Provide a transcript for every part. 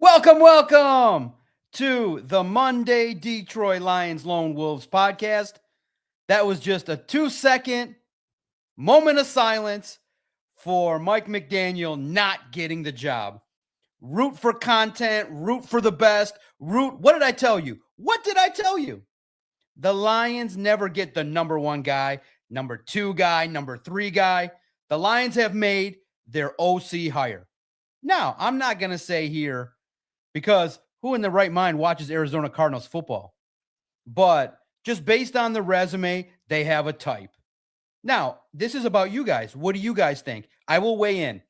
Welcome to the Monday Detroit Lions Lone Wolves podcast. That was just a 2-second moment of silence for Mike McDaniel not getting the job. Root for content, root for the best, root. What did I tell you? What did I tell you? The Lions never get the number one guy, number two guy, number three guy. The Lions have made their OC hire. Now, I'm not going to say here, because who in the right mind watches Arizona Cardinals football? But just based on the resume, they have a type. Now, this is about you guys. What do you guys think? I will weigh in.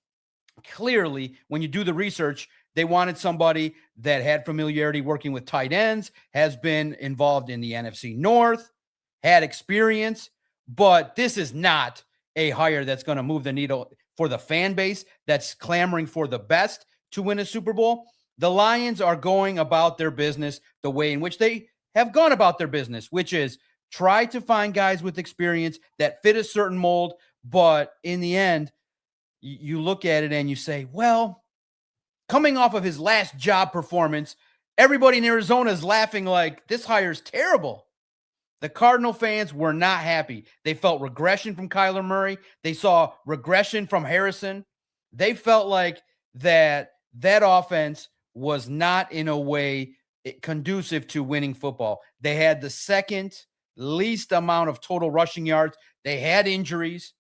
Clearly, when you do the research, they wanted somebody that had familiarity working with tight ends, has been involved in the NFC North, had experience, but this is not a hire that's going to move the needle for the fan base that's clamoring for the best to win a Super Bowl. The Lions are going about their business the way in which they have gone about their business, which is try to find guys with experience that fit a certain mold. But in the end, you look at it and you say, well, coming off of his last job performance, everybody in Arizona is laughing like this hire's terrible. The Cardinal fans were not happy. They felt regression from Kyler Murray. They saw regression from Harrison. They felt like that offense was not in a way conducive to winning football. They had the second least amount of total rushing yards. They had injuries.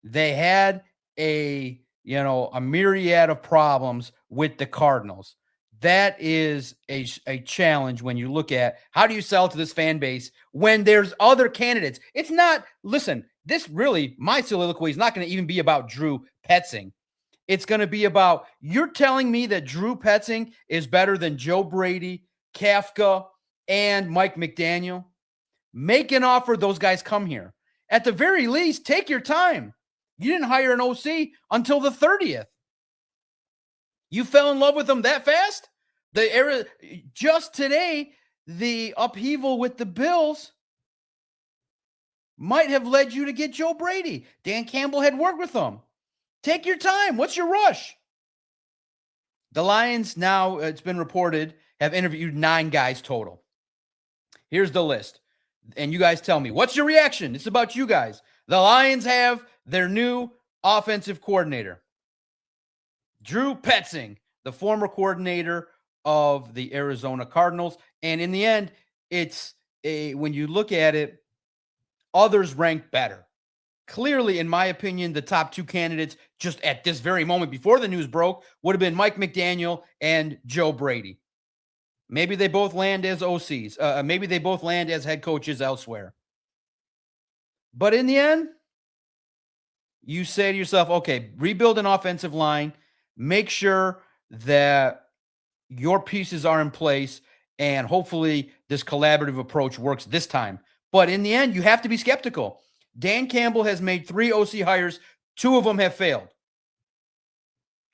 They had a myriad of problems with the Cardinals. That is a challenge when you look at how do you sell to this fan base when there's other candidates. It's not, listen, this really, my soliloquy is not going to even be about Drew Petzing. It's going to be about, you're telling me that Drew Petzing is better than Joe Brady, Kafka, and Mike McDaniel? Make an offer. Those guys come here. At the very least, take your time. You didn't hire an OC until the 30th. You fell in love with them that fast? Just today, the upheaval with the Bills might have led you to get Joe Brady. Dan Campbell had worked with them. Take your time. What's your rush? The Lions now, it's been reported, have interviewed 9 guys total. Here's the list. And you guys tell me, what's your reaction? It's about you guys. The Lions have their new offensive coordinator, Drew Petzing, the former coordinator of the Arizona Cardinals. And in the end, when you look at it, others rank better. Clearly, in my opinion, the top 2 candidates just at this very moment before the news broke would have been Mike McDaniel and Joe Brady. Maybe they both land as OCs. Maybe they both land as head coaches elsewhere. But in the end, you say to yourself, okay, rebuild an offensive line, make sure that your pieces are in place, and hopefully this collaborative approach works this time. But in the end, you have to be skeptical. Dan Campbell has made 3 OC hires. 2 of them have failed.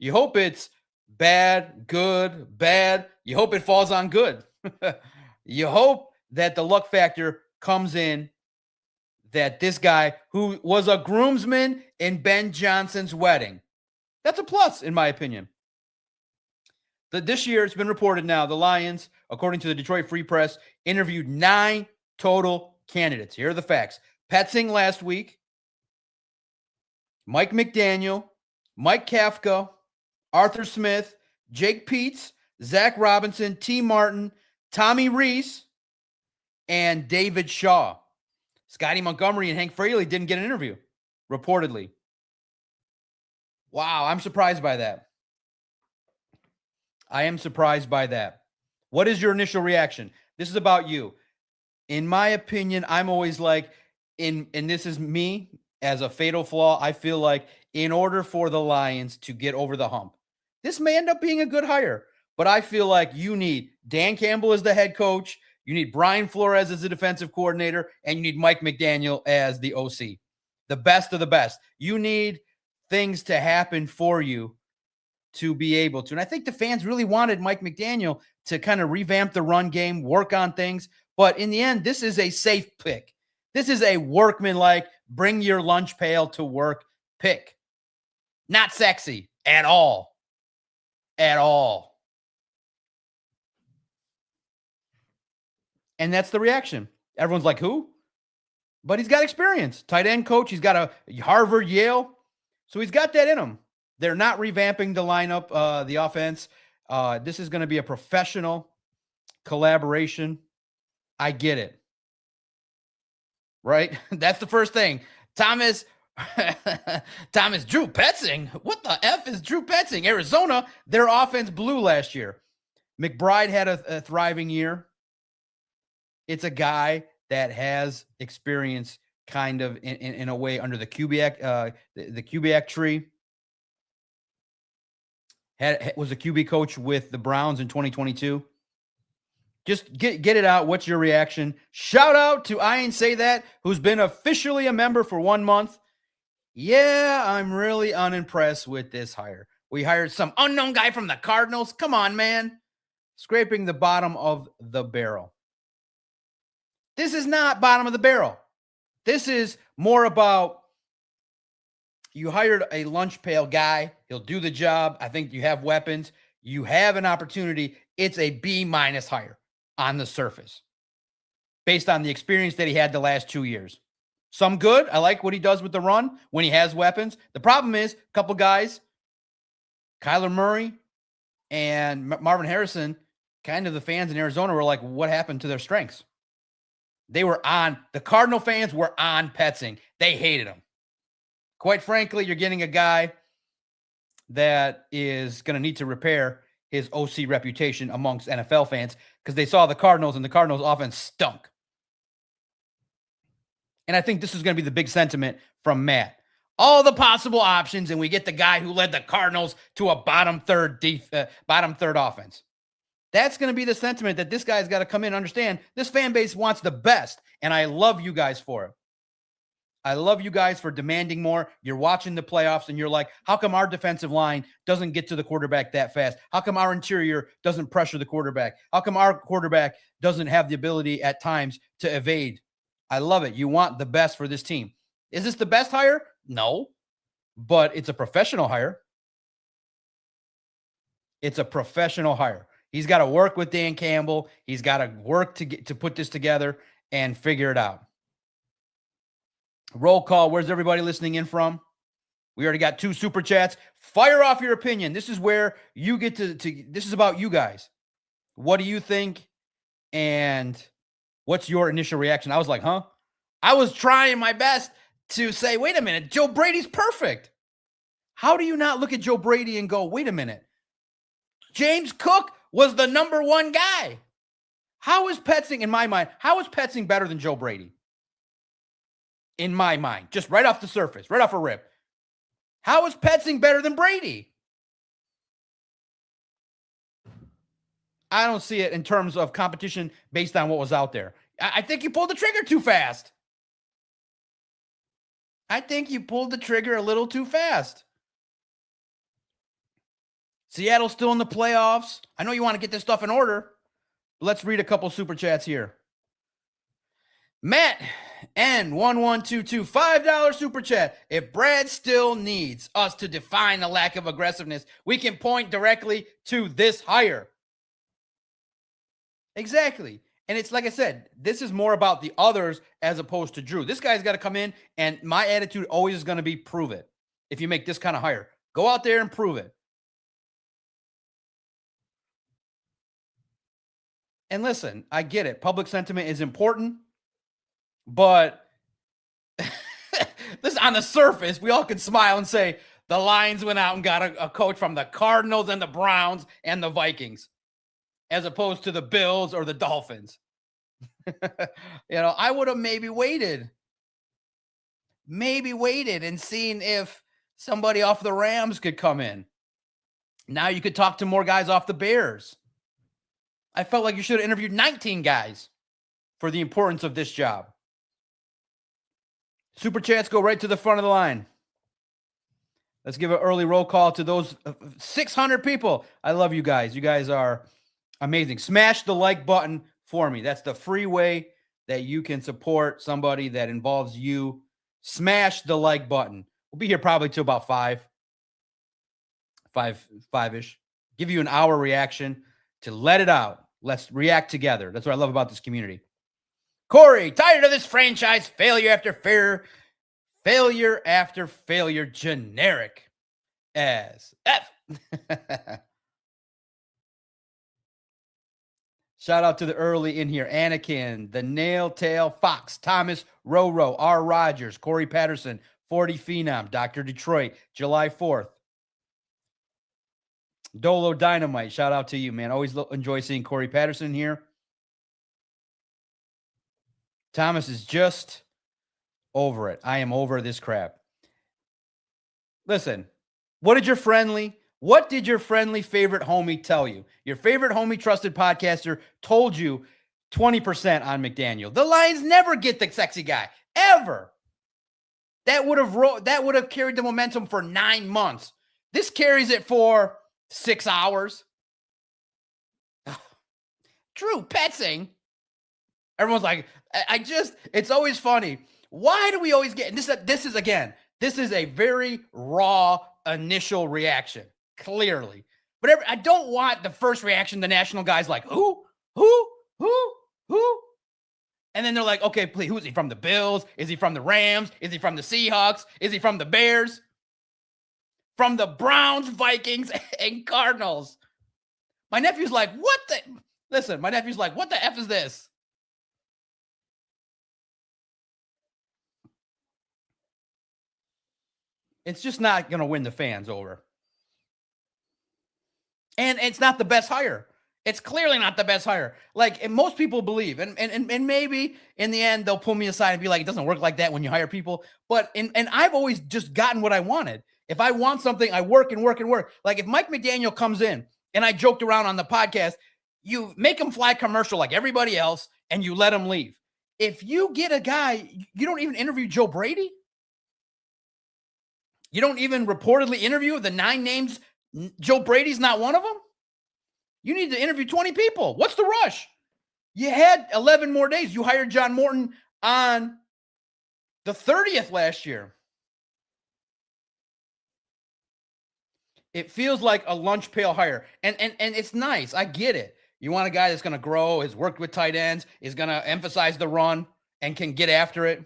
You hope it's bad, good, bad. You hope it falls on good. You hope that the luck factor comes in, that this guy who was a groomsman in Ben Johnson's wedding, that's a plus, in my opinion. This year, it's been reported now, the Lions, according to the Detroit Free Press, interviewed 9 total candidates. Here are the facts. Petzing last week, Mike McDaniel, Mike Kafka, Arthur Smith, Jake Peets, Zach Robinson, T. Martin, Tommy Reese, and David Shaw. Scotty Montgomery and Hank Fraley didn't get an interview, reportedly. Wow, I'm surprised by that. I am surprised by that. What is your initial reaction? This is about you. In my opinion, I'm always like, and this is me as a fatal flaw, I feel like in order for the Lions to get over the hump, this may end up being a good hire, but I feel like you need Dan Campbell as the head coach, you need Brian Flores as the defensive coordinator, and you need Mike McDaniel as the OC. The best of the best. You need things to happen for you to be able to. And I think the fans really wanted Mike McDaniel to kind of revamp the run game, work on things. But in the end, this is a safe pick. This is a workmanlike, bring your lunch pail to work pick. Not sexy at all. At all. And that's the reaction. Everyone's like, who? But he's got experience. Tight end coach. He's got a Harvard, Yale. So he's got that in him. They're not revamping the lineup, the offense. This is going to be a professional collaboration. I get it. Right? That's the first thing. Thomas Drew Petzing. What the F is Drew Petzing? Arizona, their offense blew last year. McBride had a thriving year. It's a guy that has experience kind of in a way under the Kubiak, the Kubiak tree. Was a QB coach with the Browns in 2022. Just get it out. What's your reaction? Shout out to I Ain't Say That, who's been officially a member for 1 month. Yeah, I'm really unimpressed with this hire. We hired some unknown guy from the Cardinals. Come on, man. Scraping the bottom of the barrel. This is not bottom of the barrel. This is more about you hired a lunch pail guy. He'll do the job. I think you have weapons. You have an opportunity. It's a B- hire on the surface based on the experience that he had the last 2 years. Some good. I like what he does with the run when he has weapons. The problem is a couple guys, Kyler Murray and Marvin Harrison, kind of the fans in Arizona were like, what happened to their strengths? They were on, the Cardinal fans were on Petzing. They hated him. Quite frankly, you're getting a guy that is going to need to repair his OC reputation amongst NFL fans because they saw the Cardinals and the Cardinals offense stunk. And I think this is going to be the big sentiment from Matt. All the possible options, and we get the guy who led the Cardinals to a bottom third offense. That's going to be the sentiment that this guy's got to come in and understand. This fan base wants the best, and I love you guys for it. I love you guys for demanding more. You're watching the playoffs, and you're like, how come our defensive line doesn't get to the quarterback that fast? How come our interior doesn't pressure the quarterback? How come our quarterback doesn't have the ability at times to evade? I love it. You want the best for this team. Is this the best hire? No, but it's a professional hire. It's a professional hire. He's got to work with Dan Campbell. He's got to work to put this together and figure it out. Roll call. Where's everybody listening in from? We already got 2 super chats. Fire off your opinion. This is where you get to this is about you guys. What do you think? And what's your initial reaction? I was like, huh? I was trying my best to say, wait a minute, Joe Brady's perfect. How do you not look at Joe Brady and go, wait a minute? James Cook was the number 1 guy. How is Petzing, in my mind, how is Petzing better than Joe Brady? In my mind, just right off the surface, right off a rip. How is Petzing better than Brady? I don't see it in terms of competition based on what was out there. I think you pulled the trigger too fast. I think you pulled the trigger a little too fast. Seattle's still in the playoffs. I know you want to get this stuff in order. Let's read a couple super chats here. Matt N1122, $5 super chat. If Brad still needs us to define the lack of aggressiveness, we can point directly to this hire. Exactly. And it's like I said, this is more about the others as opposed to Drew. This guy's got to come in, and my attitude always is going to be prove it. If you make this kind of hire, go out there and prove it. And listen, I get it. Public sentiment is important, but this on the surface, we all can smile and say the Lions went out and got a coach from the Cardinals and the Browns and the Vikings, as opposed to the Bills or the Dolphins. I would have maybe waited and seen if somebody off the Rams could come in. Now you could talk to more guys off the Bears. I felt like you should have interviewed 19 guys for the importance of this job. Super chats go right to the front of the line. Let's give an early roll call to those 600 people. I love you guys. You guys are amazing. Smash the like button for me. That's the free way that you can support somebody that involves you. Smash the like button. We'll be here probably till about 5-ish. Give you an hour reaction to let it out. Let's react together. That's what I love about this community. Corey, tired of this franchise failure after failure, generic as F. Shout out to the early in here. Anakin, the Nail Tail Fox, Thomas Roro, R. Rogers, Corey Patterson, 40 Phenom, Dr. Detroit, July 4th. Dolo Dynamite, shout out to you, man. Always enjoy seeing Corey Patterson here. Thomas is just over it. I am over this crap. Listen, what did your friendly favorite homie tell you? Your favorite homie trusted podcaster told you 20% on McDaniel. The Lions never get the sexy guy, ever. That would have carried the momentum for 9 months. This carries it for 6 hours. Drew Petzing. Everyone's like, it's always funny. Why do we always get this is a very raw initial reaction, clearly. But I don't want the first reaction, the national guys like, who? And then they're like, okay, please, who is he from? The Bills? Is he from the Rams? Is he from the Seahawks? Is he from the Bears? From the Browns, Vikings, and Cardinals? My nephew's like, what the F is this? It's just not going to win the fans over. And it's not the best hire. It's clearly not the best hire. Like, and most people believe, and maybe in the end they'll pull me aside and be like, it doesn't work like that when you hire people. But and I've always just gotten what I wanted. If I want something, I work and work and work. Like if Mike McDaniel comes in, and I joked around on the podcast, you make him fly commercial like everybody else, and you let him leave. If you get a guy, you don't even interview Joe Brady. You don't even reportedly interview the 9 names. Joe Brady's not one of them. You need to interview 20 people. What's the rush? You had 11 more days. You hired John Morton on the 30th last year. It feels like a lunch pail hire. And it's nice. I get it. You want a guy that's going to grow, has worked with tight ends, is going to emphasize the run, and can get after it.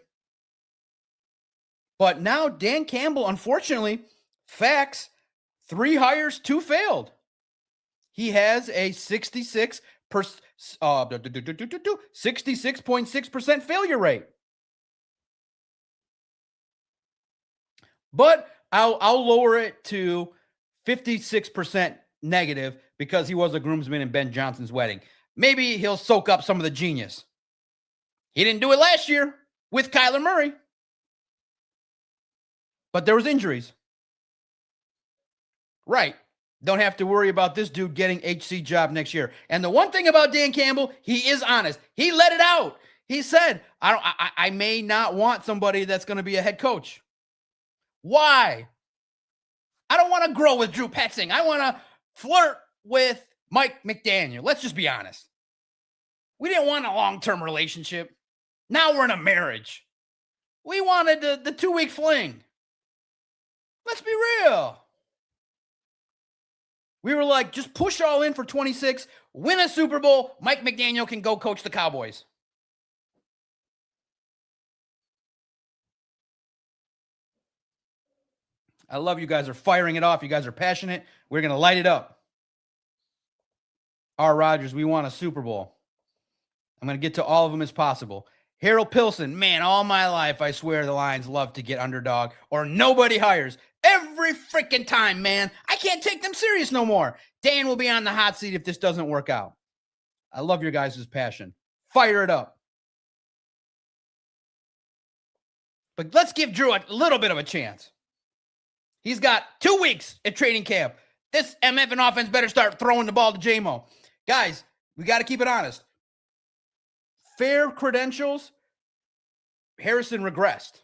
But now Dan Campbell, unfortunately, facts, 3 hires, 2 failed. He has a 66.6% failure rate. But I'll lower it to 56% negative because he was a groomsman in Ben Johnson's wedding. Maybe he'll soak up some of the genius. He didn't do it last year with Kyler Murray. But there was injuries. Right. Don't have to worry about this dude getting HC job next year. And the one thing about Dan Campbell, he is honest. He let it out. He said, I may not want somebody that's going to be a head coach. Why? I don't want to grow with Drew Petzing. I want to flirt with Mike McDaniel. Let's just be honest. We didn't want a long-term relationship. Now we're in a marriage. We wanted the 2-week fling. Let's be real. We were like, just push all in for 26, win a Super Bowl. Mike McDaniel can go coach the Cowboys. I love you guys are firing it off. You guys are passionate. We're going to light it up. R. Rogers, we want a Super Bowl. I'm going to get to all of them as possible. Harold Pilson, man, all my life, I swear the Lions love to get underdog or nobody hires. Every freaking time, man. I can't take them serious no more. Dan will be on the hot seat if this doesn't work out. I love your guys' passion. Fire it up. But let's give Drew a little bit of a chance. He's got 2 weeks at training camp. This MF and offense better start throwing the ball to J-Mo. Guys, we got to keep it honest. Fair credentials, Harrison regressed.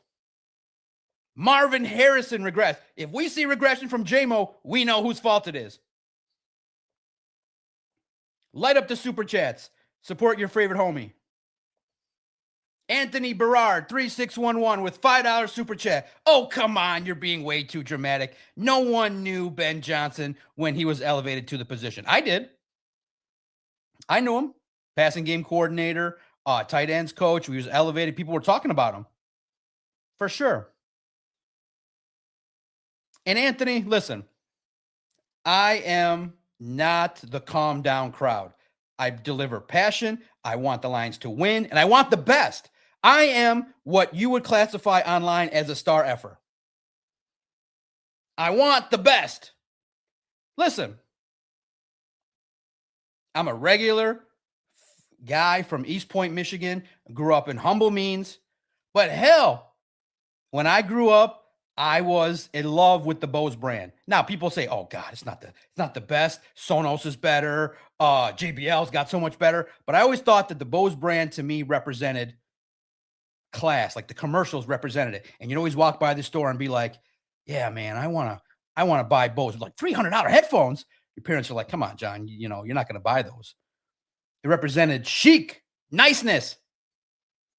Marvin Harrison regressed. If we see regression from J-Mo, we know whose fault it is. Light up the super chats. Support your favorite homie. Anthony Berard, 3611 with $5 super chat. Oh, come on. You're being way too dramatic. No one knew Ben Johnson when he was elevated to the position. I did. I knew him. Passing game coordinator, tight ends coach. He was elevated. People were talking about him for sure. And Anthony, listen, I am not the calm down crowd. I deliver passion. I want the Lions to win, and I want the best. I am what you would classify online as a star effer. I want the best. Listen, I'm a regular guy from East Point, Michigan. Grew up in humble means. But hell, when I grew up, I was in love with the Bose brand. Now people say, "Oh God, it's not the best. Sonos is better. JBL's got so much better." But I always thought that the Bose brand to me represented class, like the commercials represented it. And you'd always walk by the store and be like, "Yeah, man, I wanna buy Bose with like $300 headphones." Your parents are like, "Come on, John, you know you're not gonna buy those." It represented chic, niceness.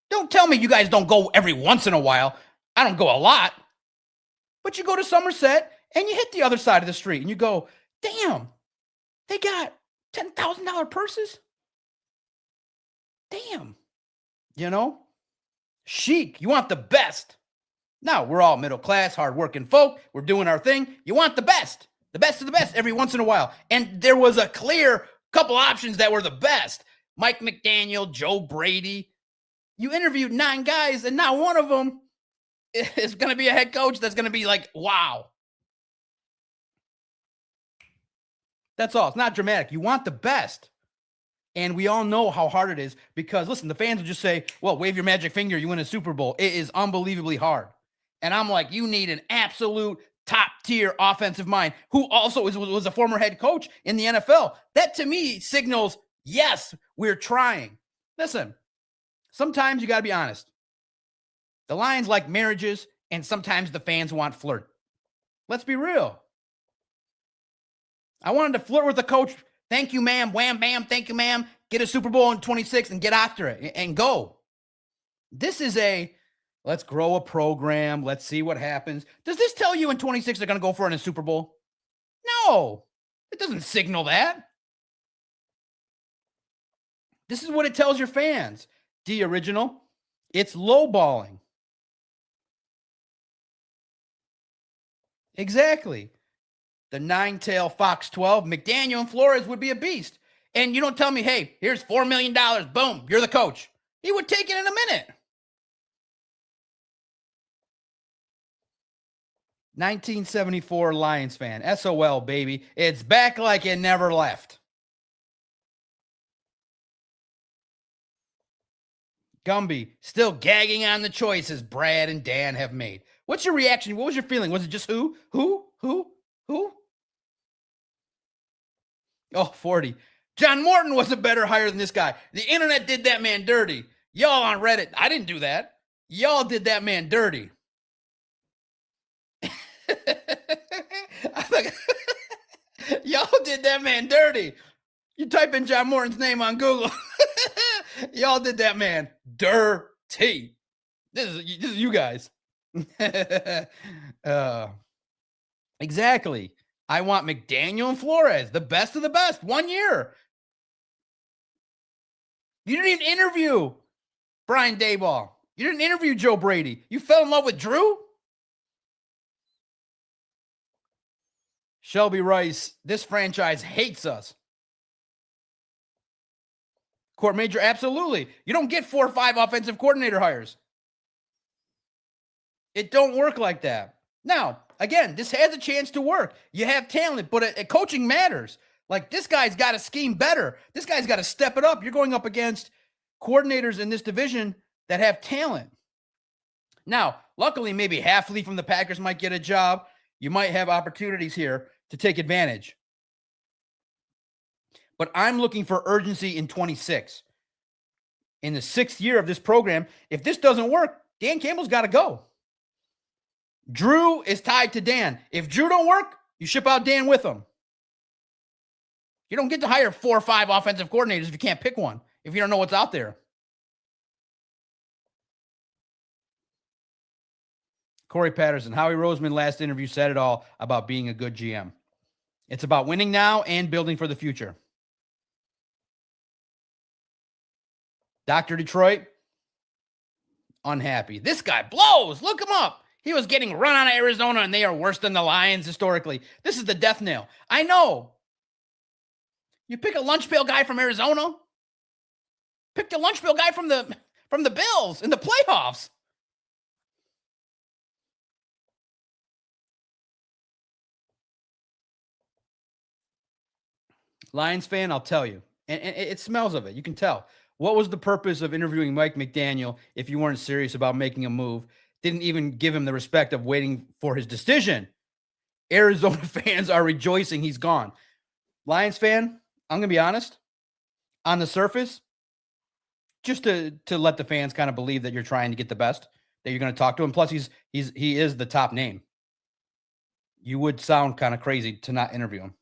Don't tell me you guys don't go every once in a while. I don't go a lot. But you go to Somerset and you hit the other side of the street and you go, damn, they got $10,000 purses. Damn. You know, chic. You want the best. Now, we're all middle class, hardworking folk. We're doing our thing. You want the best of the best every once in a while. And there was a clear couple options that were the best. Mike McDaniel, Joe Brady. You interviewed 9 guys and not one of them is going to be a head coach that's going to be like, wow. That's all. It's not dramatic. You want the best. And we all know how hard it is because, listen, the fans will just say, well, wave your magic finger, you win a Super Bowl. It is unbelievably hard. And I'm like, you need an absolute top-tier offensive mind who also was a former head coach in the NFL. That, to me, signals, yes, we're trying. Listen, sometimes you got to be honest. The Lions like marriages, and sometimes the fans want flirt. Let's be real. I wanted to flirt with the coach. Thank you, ma'am. Wham, bam. Thank you, ma'am. Get a Super Bowl in 26 and get after it and go. This is let's grow a program. Let's see what happens. Does this tell you in 26 they're going to go for it in a Super Bowl? No. It doesn't signal that. This is what it tells your fans. D original. It's lowballing. Exactly. The 9-tail Fox 12, McDaniel and Flores would be a beast. And you don't tell me, hey, here's $4 million. Boom, you're the coach. He would take it in a minute. 1974 Lions fan. SOL, baby. It's back like it never left. Gumby, still gagging on the choices Brad and Dan have made. What's your reaction? What was your feeling? Was it just who? Oh, 40. John Morton was a better hire than this guy. The internet did that man dirty. Y'all on Reddit, I didn't do that. Y'all did that man dirty. Y'all did that man dirty. You type in John Morton's name on Google. Y'all did that man dirty. This is you guys. Exactly. I want McDaniel and Flores, the best of the best, 1 year. You didn't even interview Brian Daboll. You didn't interview Joe Brady. You fell in love with Drew? Shelby Rice, this franchise hates us. Court Major, absolutely. You don't get 4 or 5 offensive coordinator hires. It don't work like that. Now, again, this has a chance to work. You have talent, but coaching matters. Like, this guy's got to scheme better. This guy's got to step it up. You're going up against coordinators in this division that have talent. Now, luckily, maybe Halfley from the Packers might get a job. You might have opportunities here to take advantage. But I'm looking for urgency in 26. In the 6th year of this program, if this doesn't work, Dan Campbell's got to go. Drew is tied to Dan. If Drew don't work, you ship out Dan with him. You don't get to hire 4 or 5 offensive coordinators if you can't pick one, if you don't know what's out there. Corey Patterson, Howie Roseman last interview said it all about being a good GM. It's about winning now and building for the future. Dr. Detroit, unhappy. This guy blows. Look him up. He was getting run out of Arizona, and they are worse than the Lions historically. This is the death nail. I know. You pick a lunch pail guy from Arizona. Pick the lunch pail guy from the Bills in the playoffs. Lions fan, I'll tell you. And it smells of it. You can tell. What was the purpose of interviewing Mike McDaniel if you weren't serious about making a move? Didn't even give him the respect of waiting for his decision. Arizona fans are rejoicing he's gone. Lions fan, I'm going to be honest. On the surface, just to let the fans kind of believe that you're trying to get the best, that you're going to talk to him. Plus, he is the top name. You would sound kind of crazy to not interview him.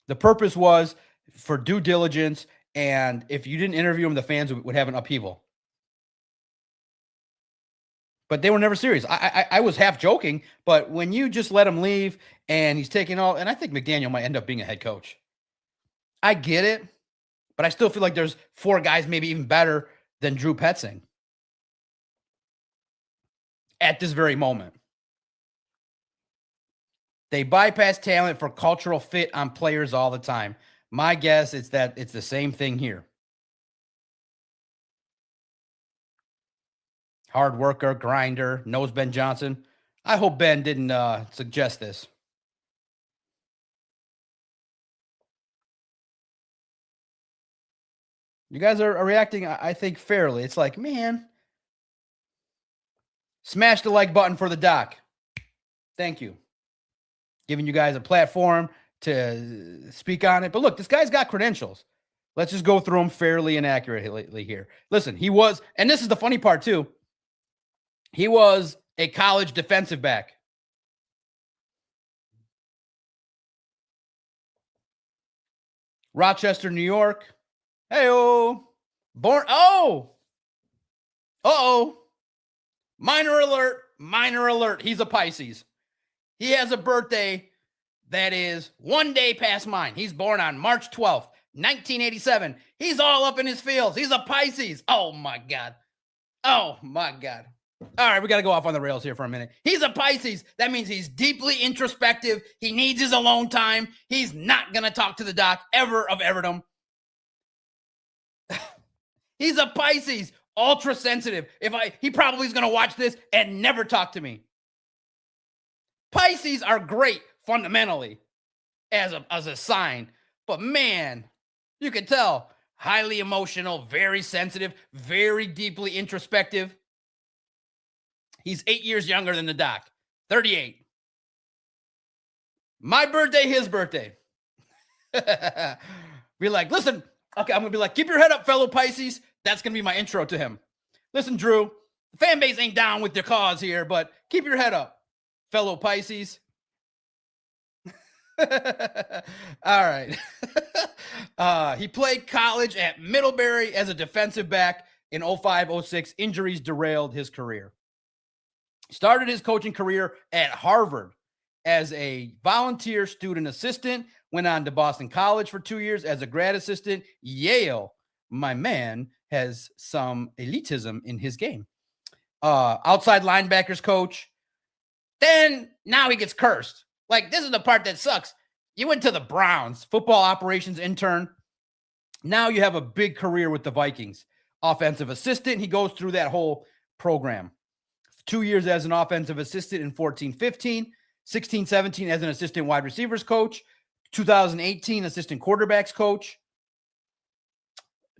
The purpose was for due diligence, and if you didn't interview him, the fans would have an upheaval. But they were never serious. I was half joking, but when you just let him leave and he's taking all, and I think McDaniel might end up being a head coach. I get it, but I still feel like there's 4 guys maybe even better than Drew Petzing at this very moment. They bypass talent for cultural fit on players all the time. My guess is that it's the same thing here. Hard worker, grinder, knows Ben Johnson. I hope Ben didn't suggest this. You guys are reacting, I think, fairly. It's like, man, smash the like button for the doc. Thank you. Giving you guys a platform to speak on it. But look, this guy's got credentials. Let's just go through them fairly and accurately here. Listen, he was, and this is the funny part too, he was a college defensive back. Rochester, New York. Hey-oh. Born, uh-oh. Minor alert. He's a Pisces. He has a birthday that is 1 day past mine. He's born on March 12th, 1987. He's all up in his feels. He's a Pisces. Oh, my God. All right, we got to go off on the rails here for a minute. He's a Pisces. That means he's deeply introspective. He needs his alone time. He's not going to talk to the doc ever of everdom. He's a Pisces, ultra sensitive. He probably is going to watch this and never talk to me. Pisces are great fundamentally as a sign, but man, you can tell highly emotional, very sensitive, very deeply introspective. He's 8 years younger than the doc, 38. My birthday, his birthday. Be like, listen, okay, I'm going to be like, keep your head up, fellow Pisces. That's going to be my intro to him. Listen, Drew, the fan base ain't down with your cause here, but keep your head up, fellow Pisces. All right. He played college at Middlebury as a defensive back in 05-06. Injuries derailed his career. Started his coaching career at Harvard as a volunteer student assistant. Went on to Boston College for 2 years as a grad assistant. Yale, my man, has some elitism in his game. Outside linebackers coach. Then now he gets cursed. Like, this is the part that sucks. You went to the Browns, football operations intern. Now you have a big career with the Vikings. Offensive assistant. He goes through that whole program. 2 years as an offensive assistant in 14-15. 16-17 as an assistant wide receivers coach. 2018 assistant quarterbacks coach.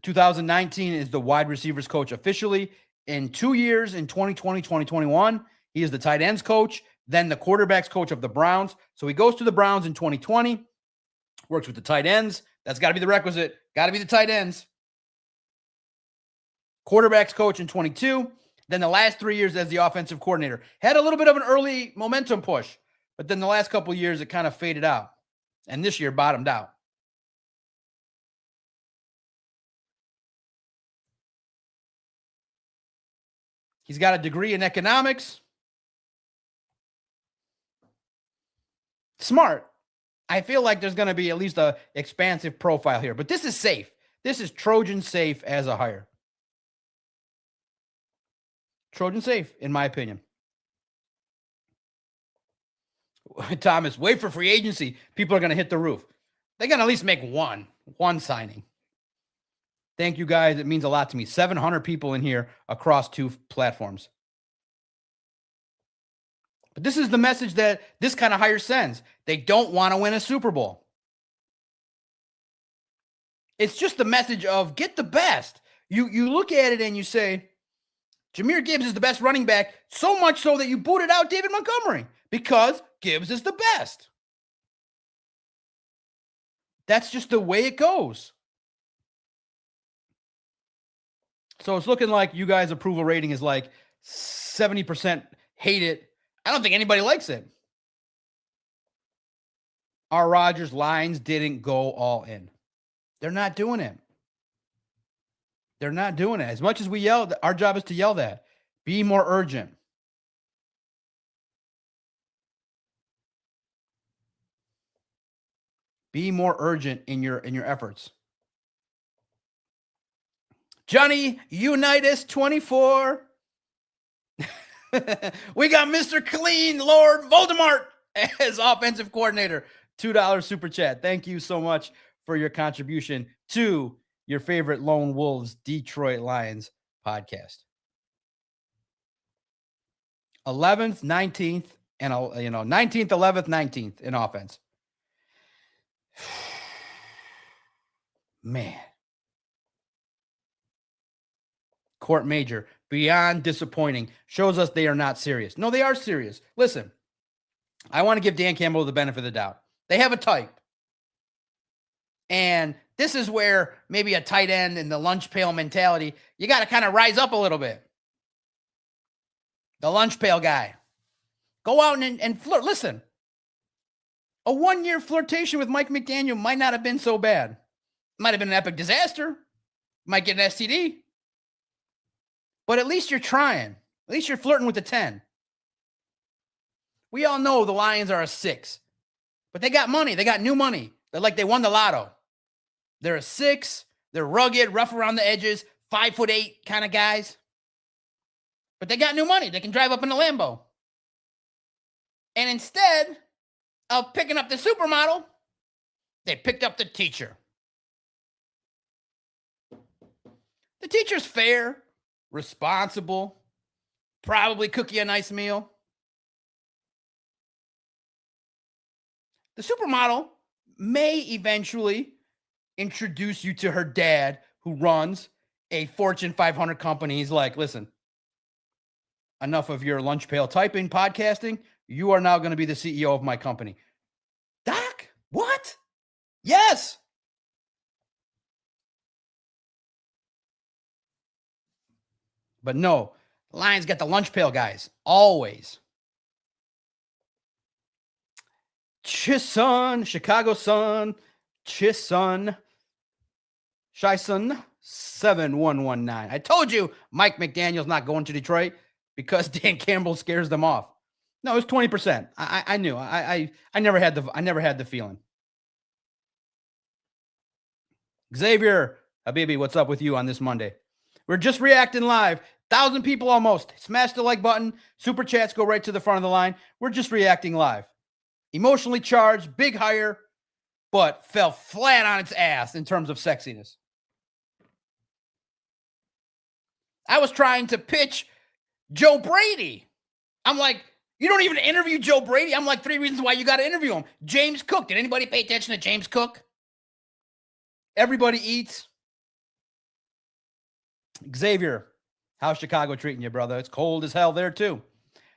2019 is the wide receivers coach officially. In 2 years, in 2020, 2021, he is the tight ends coach, then the quarterbacks coach of the Browns. So he goes to the Browns in 2020, works with the tight ends. That's got to be the requisite. Got to be the tight ends. Quarterbacks coach in 22. Then the last 3 years as the offensive coordinator. Had a little bit of an early momentum push, but then the last couple of years, it kind of faded out. And this year bottomed out. He's got a degree in economics. Smart. I feel like there's going to be at least a expansive profile here, but this is safe. This is Trojan safe as a hire. Trojan safe, in my opinion. Thomas, wait for free agency. People are going to hit the roof. They're going to at least make one signing. Thank you, guys. It means a lot to me. 700 people in here across 2 platforms. But this is the message that this kind of hire sends. They don't want to win a Super Bowl. It's just the message of get the best. You look at it and you say, Jahmyr Gibbs is the best running back, so much so that you booted out David Montgomery because Gibbs is the best. That's just the way it goes. So it's looking like you guys' approval rating is like 70% hate it. I don't think anybody likes it. Our Rodgers lines didn't go all in. They're not doing it. They're not doing it. As much as we yell, our job is to yell that. Be more urgent. Be more urgent in your efforts. Johnny Unitas 24. We got Mr. Clean Lord Voldemort as offensive coordinator. $2 super chat. Thank you so much for your contribution to your favorite Lone Wolves Detroit Lions podcast. 11th, 19th, and 19th, 11th, 19th in offense. Man. Court Major, beyond disappointing, shows us they are not serious. No, they are serious. Listen, I want to give Dan Campbell the benefit of the doubt. They have a type. And this is where maybe a tight end and the lunch pail mentality, you got to kind of rise up a little bit. The lunch pail guy. Go out and flirt. Listen, a 1-year flirtation with Mike McDaniel might not have been so bad. Might have been an epic disaster. Might get an STD. But at least you're trying. At least you're flirting with the 10. We all know the Lions are a 6. But they got money. They got new money. They're like they won the lotto. They're a 6. They're rugged, rough around the edges, 5'8" kind of guys. But they got new money. They can drive up in a Lambo. And instead of picking up the supermodel, they picked up the teacher. The teacher's fair, responsible, probably cook you a nice meal. The supermodel may eventually introduce you to her dad, who runs a Fortune 500 company. He's like, listen, enough of your lunch pail typing, podcasting. You are now going to be the CEO of my company. Doc, what? Yes. But no, Lions got the lunch pail guys, always. Chisson, Chicago Sun, Chisson, Shison 7119. I told you Mike McDaniel's not going to Detroit because Dan Campbell scares them off. No, it's 20%. I knew. I never had the feeling. Xavier Habibi, what's up with you on this Monday? We're just reacting live. 1,000 people almost. Smash the like button. Super chats go right to the front of the line. We're just reacting live. Emotionally charged, big hire, but fell flat on its ass in terms of sexiness. I was trying to pitch Joe Brady. I'm like, you don't even interview Joe Brady? I'm like, 3 reasons why you got to interview him. James Cook. Did anybody pay attention to James Cook? Everybody eats. Xavier, how's Chicago treating you, brother? It's cold as hell there, too.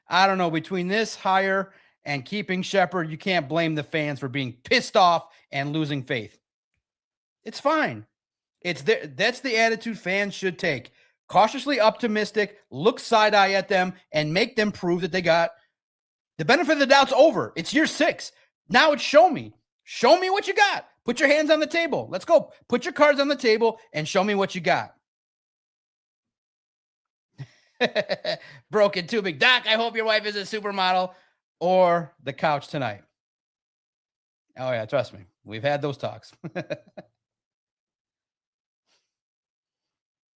I don't know. Between this hire and keeping Shepard, you can't blame the fans for being pissed off and losing faith. It's fine. That's the attitude fans should take. Cautiously optimistic, look side-eye at them, and make them prove that they got the benefit of the doubt's over. It's year 6. Now it's show me. Show me what you got. Put your hands on the table. Let's go. Put your cards on the table and show me what you got. Broken too big. Doc, I hope your wife is a supermodel or the couch tonight. Oh, yeah, trust me. We've had those talks.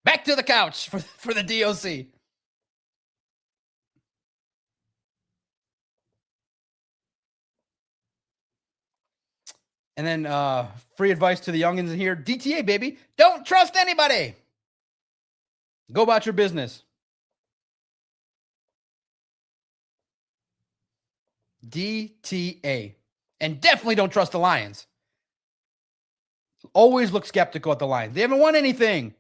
Back to the couch for the DOC. And then free advice to the youngins in here. DTA, baby. Don't trust anybody. Go about your business. DTA. And definitely don't trust the Lions. Always look skeptical at the Lions. They haven't won anything.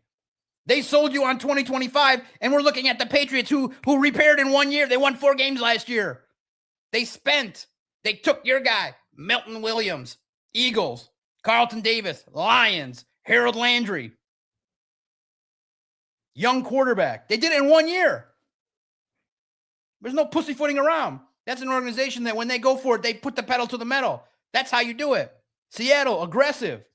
They sold you on 2025, and we're looking at the Patriots who repaired in 1 year. They won 4 games last year. They took your guy, Milton Williams, Eagles, Carlton Davis, Lions, Harold Landry. Young quarterback. They did it in 1 year. There's no pussyfooting around. That's an organization that when they go for it, they put the pedal to the metal. That's how you do it. Seattle, aggressive.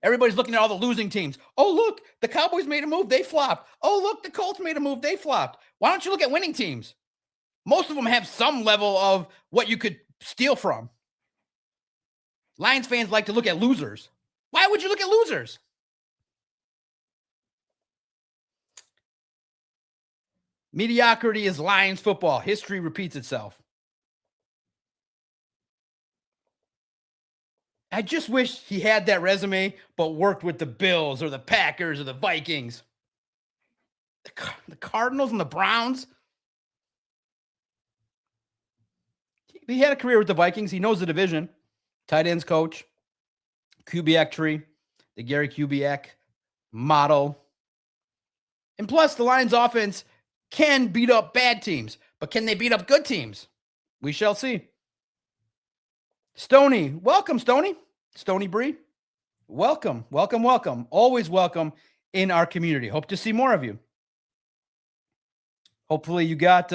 Everybody's looking at all the losing teams. Oh, look, the Cowboys made a move. They flopped. Oh, look, the Colts made a move. They flopped. Why don't you look at winning teams? Most of them have some level of what you could steal from. Lions fans like to look at losers. Why would you look at losers? Mediocrity is Lions football. History repeats itself. I just wish he had that resume, but worked with the Bills or the Packers or the Vikings. The Cardinals and the Browns. He had a career with the Vikings. He knows the division. Tight ends coach. Kubiak tree. The Gary Kubiak model. And plus, the Lions offense can beat up bad teams, but can they beat up good teams? We shall see. Stony, welcome, Stony. Stony Bree, welcome, welcome, welcome. Always welcome in our community. Hope to see more of you. Hopefully you got,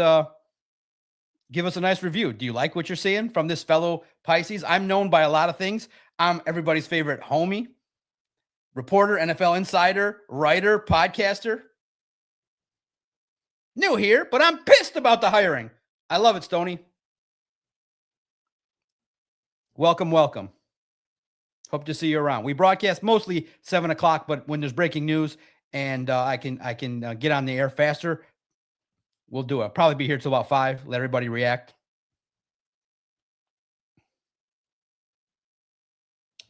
give us a nice review. Do you like what you're seeing from this fellow Pisces? I'm known by a lot of things. I'm everybody's favorite homie, reporter, NFL insider, writer, podcaster. New here, but I'm pissed about the hiring. I love it, Stony. Welcome, welcome. Hope to see you around. We broadcast mostly 7 o'clock, but when there's breaking news and I can get on the air faster, we'll do it. I'll probably be here till about 5. Let everybody react.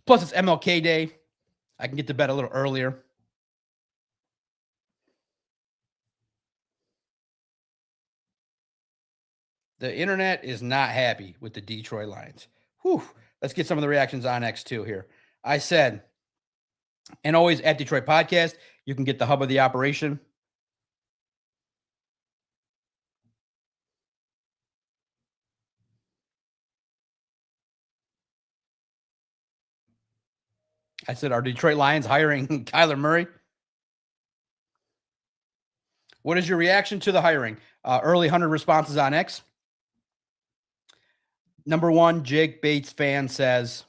Plus, it's MLK Day. I can get to bed a little earlier. The internet is not happy with the Detroit Lions. Whew. Let's get some of the reactions on X2 here. I said, and always at Detroit Podcast, you can get the hub of the operation. I said, are Detroit Lions hiring Kyler Murray? What is your reaction to the hiring? Early 100 responses on X. Number 1, Jake Bates fan says,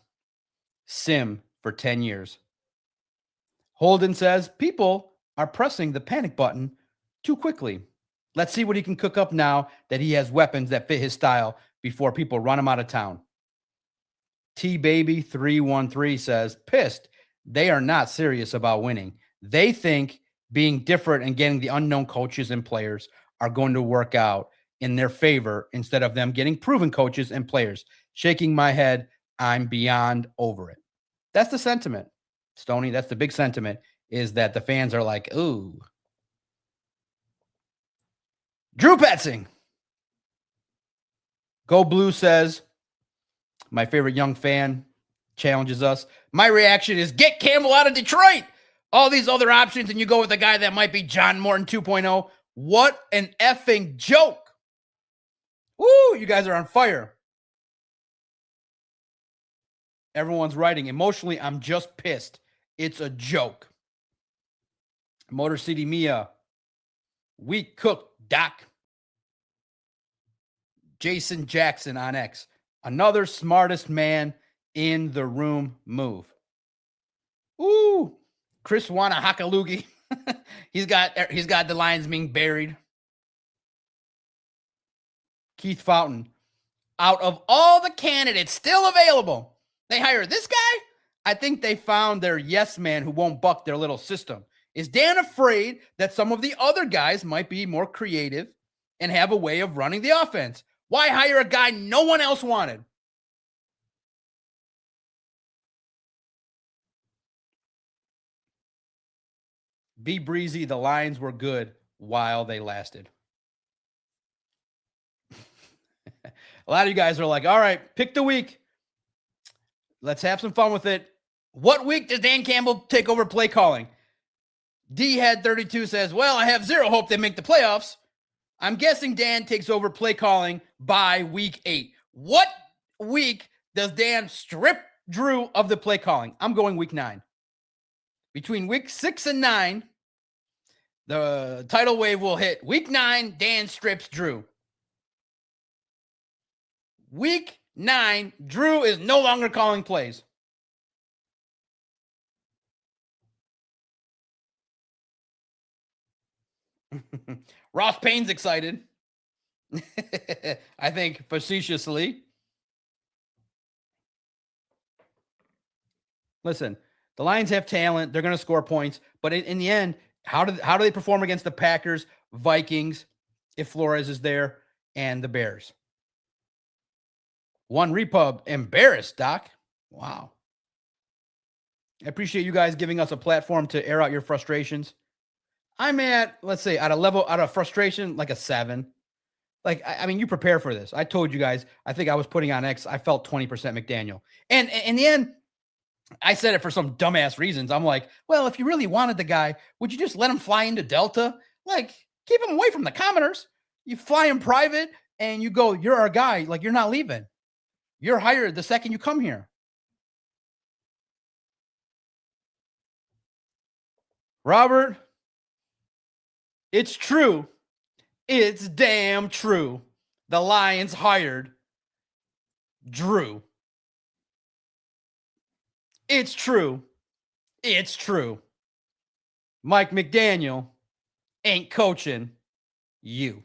Sim for 10 years. Holden says, people are pressing the panic button too quickly. Let's see what he can cook up now that he has weapons that fit his style before people run him out of town. T-Baby313 says, pissed. They are not serious about winning. They think being different and getting the unknown coaches and players are going to work out in their favor instead of them getting proven coaches and players. Shaking my head, I'm beyond over it. That's the sentiment, Stoney. That's the big sentiment, is that the fans are like, ooh. Drew Petzing. Go Blue says, my favorite young fan challenges us. My reaction is get Campbell out of Detroit. All these other options, and you go with a guy that might be John Morton 2.0. What an effing joke. Woo, you guys are on fire. Everyone's writing. Emotionally, I'm just pissed. It's a joke. Motor City Mia. Weak cook, Doc. Jason Jackson on X. Another smartest man in the room move. Ooh. Chris Wana Hakalugi. he's got the Lions being buried. Keith Fountain. Out of all the candidates still available, they hire this guy? I think they found their yes man who won't buck their little system. Is Dan afraid that some of the other guys might be more creative and have a way of running the offense? Why hire a guy no one else wanted? Be breezy. The Lions were good while they lasted. A lot of you guys are like, all right, pick the week. Let's have some fun with it. What week does Dan Campbell take over play calling? D-Head32 says, well, I have zero hope they make the playoffs. I'm guessing Dan takes over play calling by week 8. What week does Dan strip Drew of the play calling? I'm going week 9. Between week 6 and 9, the tidal wave will hit. Week 9, Dan strips Drew. Week 9, Drew is no longer calling plays. Ross Payne's excited. I think facetiously. Listen, the Lions have talent. They're going to score points. But in the end, how do they perform against the Packers, Vikings, if Flores is there, and the Bears? One Repub embarrassed, Doc. Wow. I appreciate you guys giving us a platform to air out your frustrations. I'm at, let's say, out of frustration, like a 7. Like, I mean, you prepare for this. I told you guys, I think I was putting on X. I felt 20% McDaniel. And in the end, I said it for some dumbass reasons. I'm like, well, if you really wanted the guy, would you just let him fly into Delta? Like, keep him away from the commoners. You fly him private and you go, you're our guy. Like, you're not leaving. You're hired the second you come here. Robert, it's true. It's damn true. The Lions hired Drew. It's true. It's true. Mike McDaniel ain't coaching you.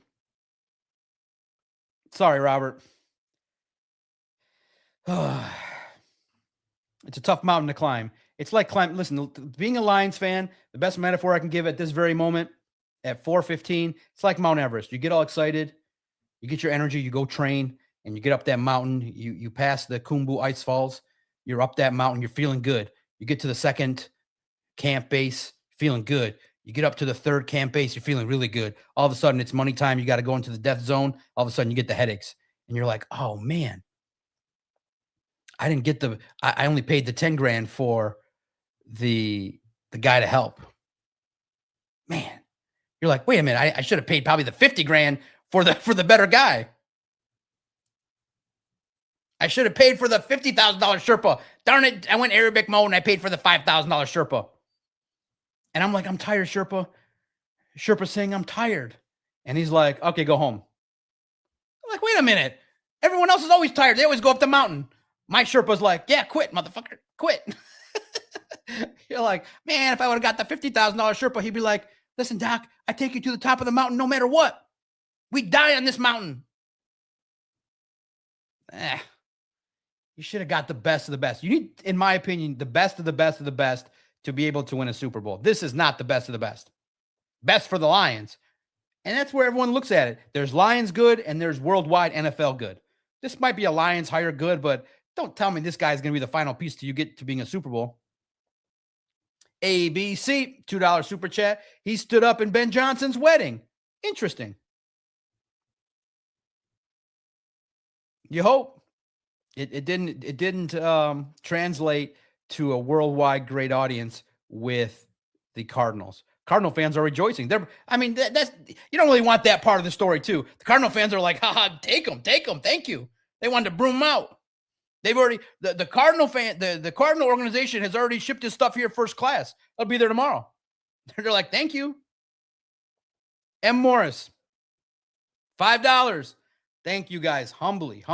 Sorry, Robert. It's a tough mountain to climb. It's like climbing. Listen, being a Lions fan, the best metaphor I can give at this very moment at 4:15, it's like Mount Everest. You get all excited, you get your energy, you go train, and you get up that mountain. You pass the Khumbu Ice Falls. You're up that mountain. You're feeling good. You get to the second camp base, feeling good. You get up to the third camp base, you're feeling really good. All of a sudden, it's money time. You got to go into the death zone. All of a sudden, you get the headaches, and you're like, "Oh man, I didn't get I only paid the 10 grand for the guy to help." Man, you're like, "Wait a minute, I should have paid probably the 50 grand for the better guy. I should have paid for the $50,000 Sherpa. Darn it, I went Arabic mode and I paid for the $5,000 Sherpa." And I'm like, "I'm tired, Sherpa." Sherpa's saying, "I'm tired." And he's like, "Okay, go home." I'm like, "Wait a minute. Everyone else is always tired. They always go up the mountain." My Sherpa's like, "Yeah, quit, motherfucker. Quit." You're like, "Man, if I would have got the $50,000 Sherpa, he'd be like, 'Listen, Doc, I take you to the top of the mountain no matter what. We die on this mountain.'" You should have got the best of the best. You need, in my opinion, the best of the best of the best to be able to win a Super Bowl. This is not the best of the best. Best for the Lions. And that's where everyone looks at it. There's Lions good and there's worldwide NFL good. This might be a Lions hire good, but don't tell me this guy is going to be the final piece till you get to being a Super Bowl. ABC, $2 super chat. He stood up in Ben Johnson's wedding. Interesting. You hope. It didn't translate to a worldwide great audience with the Cardinals. Cardinal fans are rejoicing. That's you don't really want that part of the story too. The Cardinal fans are like, "Haha, take them, thank you." They wanted to broom out. They've already the Cardinal the Cardinal organization has already shipped his stuff here first class. I'll be there tomorrow. They're like, "Thank you." M. Morris, $5. Thank you guys humbly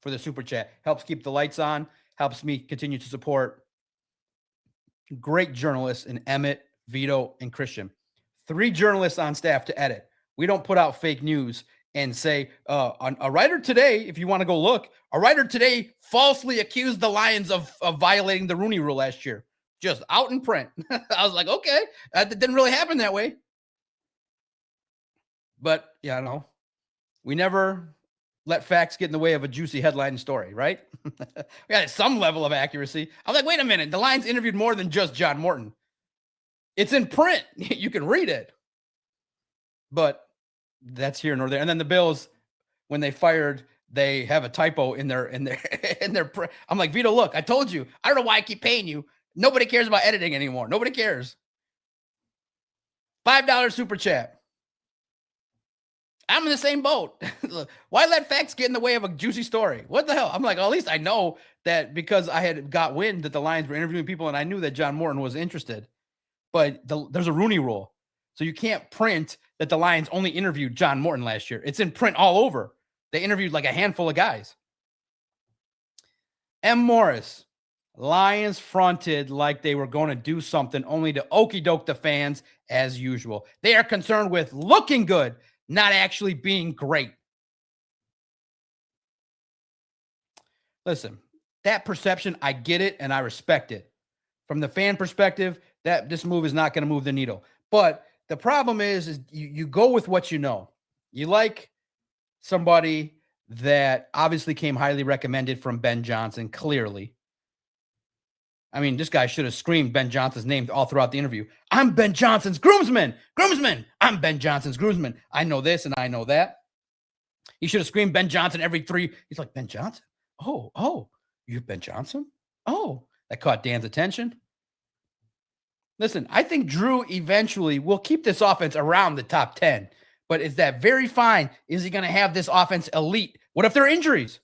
for the super chat. Helps keep the lights on, helps me continue to support great journalists in Emmett, Vito, and Christian. 3 journalists on staff to edit. We don't put out fake news and say, a writer today, if you want to go look, a writer today falsely accused the Lions of violating the Rooney Rule last year. just out in print. I was like, okay, that didn't really happen that way. But yeah, I know. We never let facts get in the way of a juicy headline story, right? We got some level of accuracy. I was like, wait a minute. The Lions interviewed more than just John Morton. It's in print. You can read it. But that's here nor there. And then the Bills, when they fired, they have a typo in their I'm like, Vito, look, I told you. I don't know why I keep paying you. Nobody cares about editing anymore. Nobody cares. $5 super chat. I'm in the same boat. Why let facts get in the way of a juicy story? What the hell? I'm like, well, at least I know that because I had got wind that the Lions were interviewing people and I knew that John Morton was interested. But there's a Rooney rule. So you can't print that the Lions only interviewed John Morton last year. It's in print all over. They interviewed like a handful of guys. M. Morris, Lions fronted like they were going to do something only to okey doke the fans as usual. They are concerned with looking good, not actually being great. Listen, that perception, I get it and I respect it. From the fan perspective, that this move is not going to move the needle. But the problem is you go with what you know. You like somebody that obviously came highly recommended from Ben Johnson, clearly. I mean, this guy should have screamed Ben Johnson's name all throughout the interview. I'm Ben Johnson's groomsman. Groomsman. I'm Ben Johnson's groomsman. I know this and I know that. He should have screamed Ben Johnson every three. He's like, Ben Johnson? Oh, you're Ben Johnson? Oh, that caught Dan's attention. Listen, I think Drew eventually will keep this offense around the top 10. But is that very fine? Is he going to have this offense elite? What if there are injuries?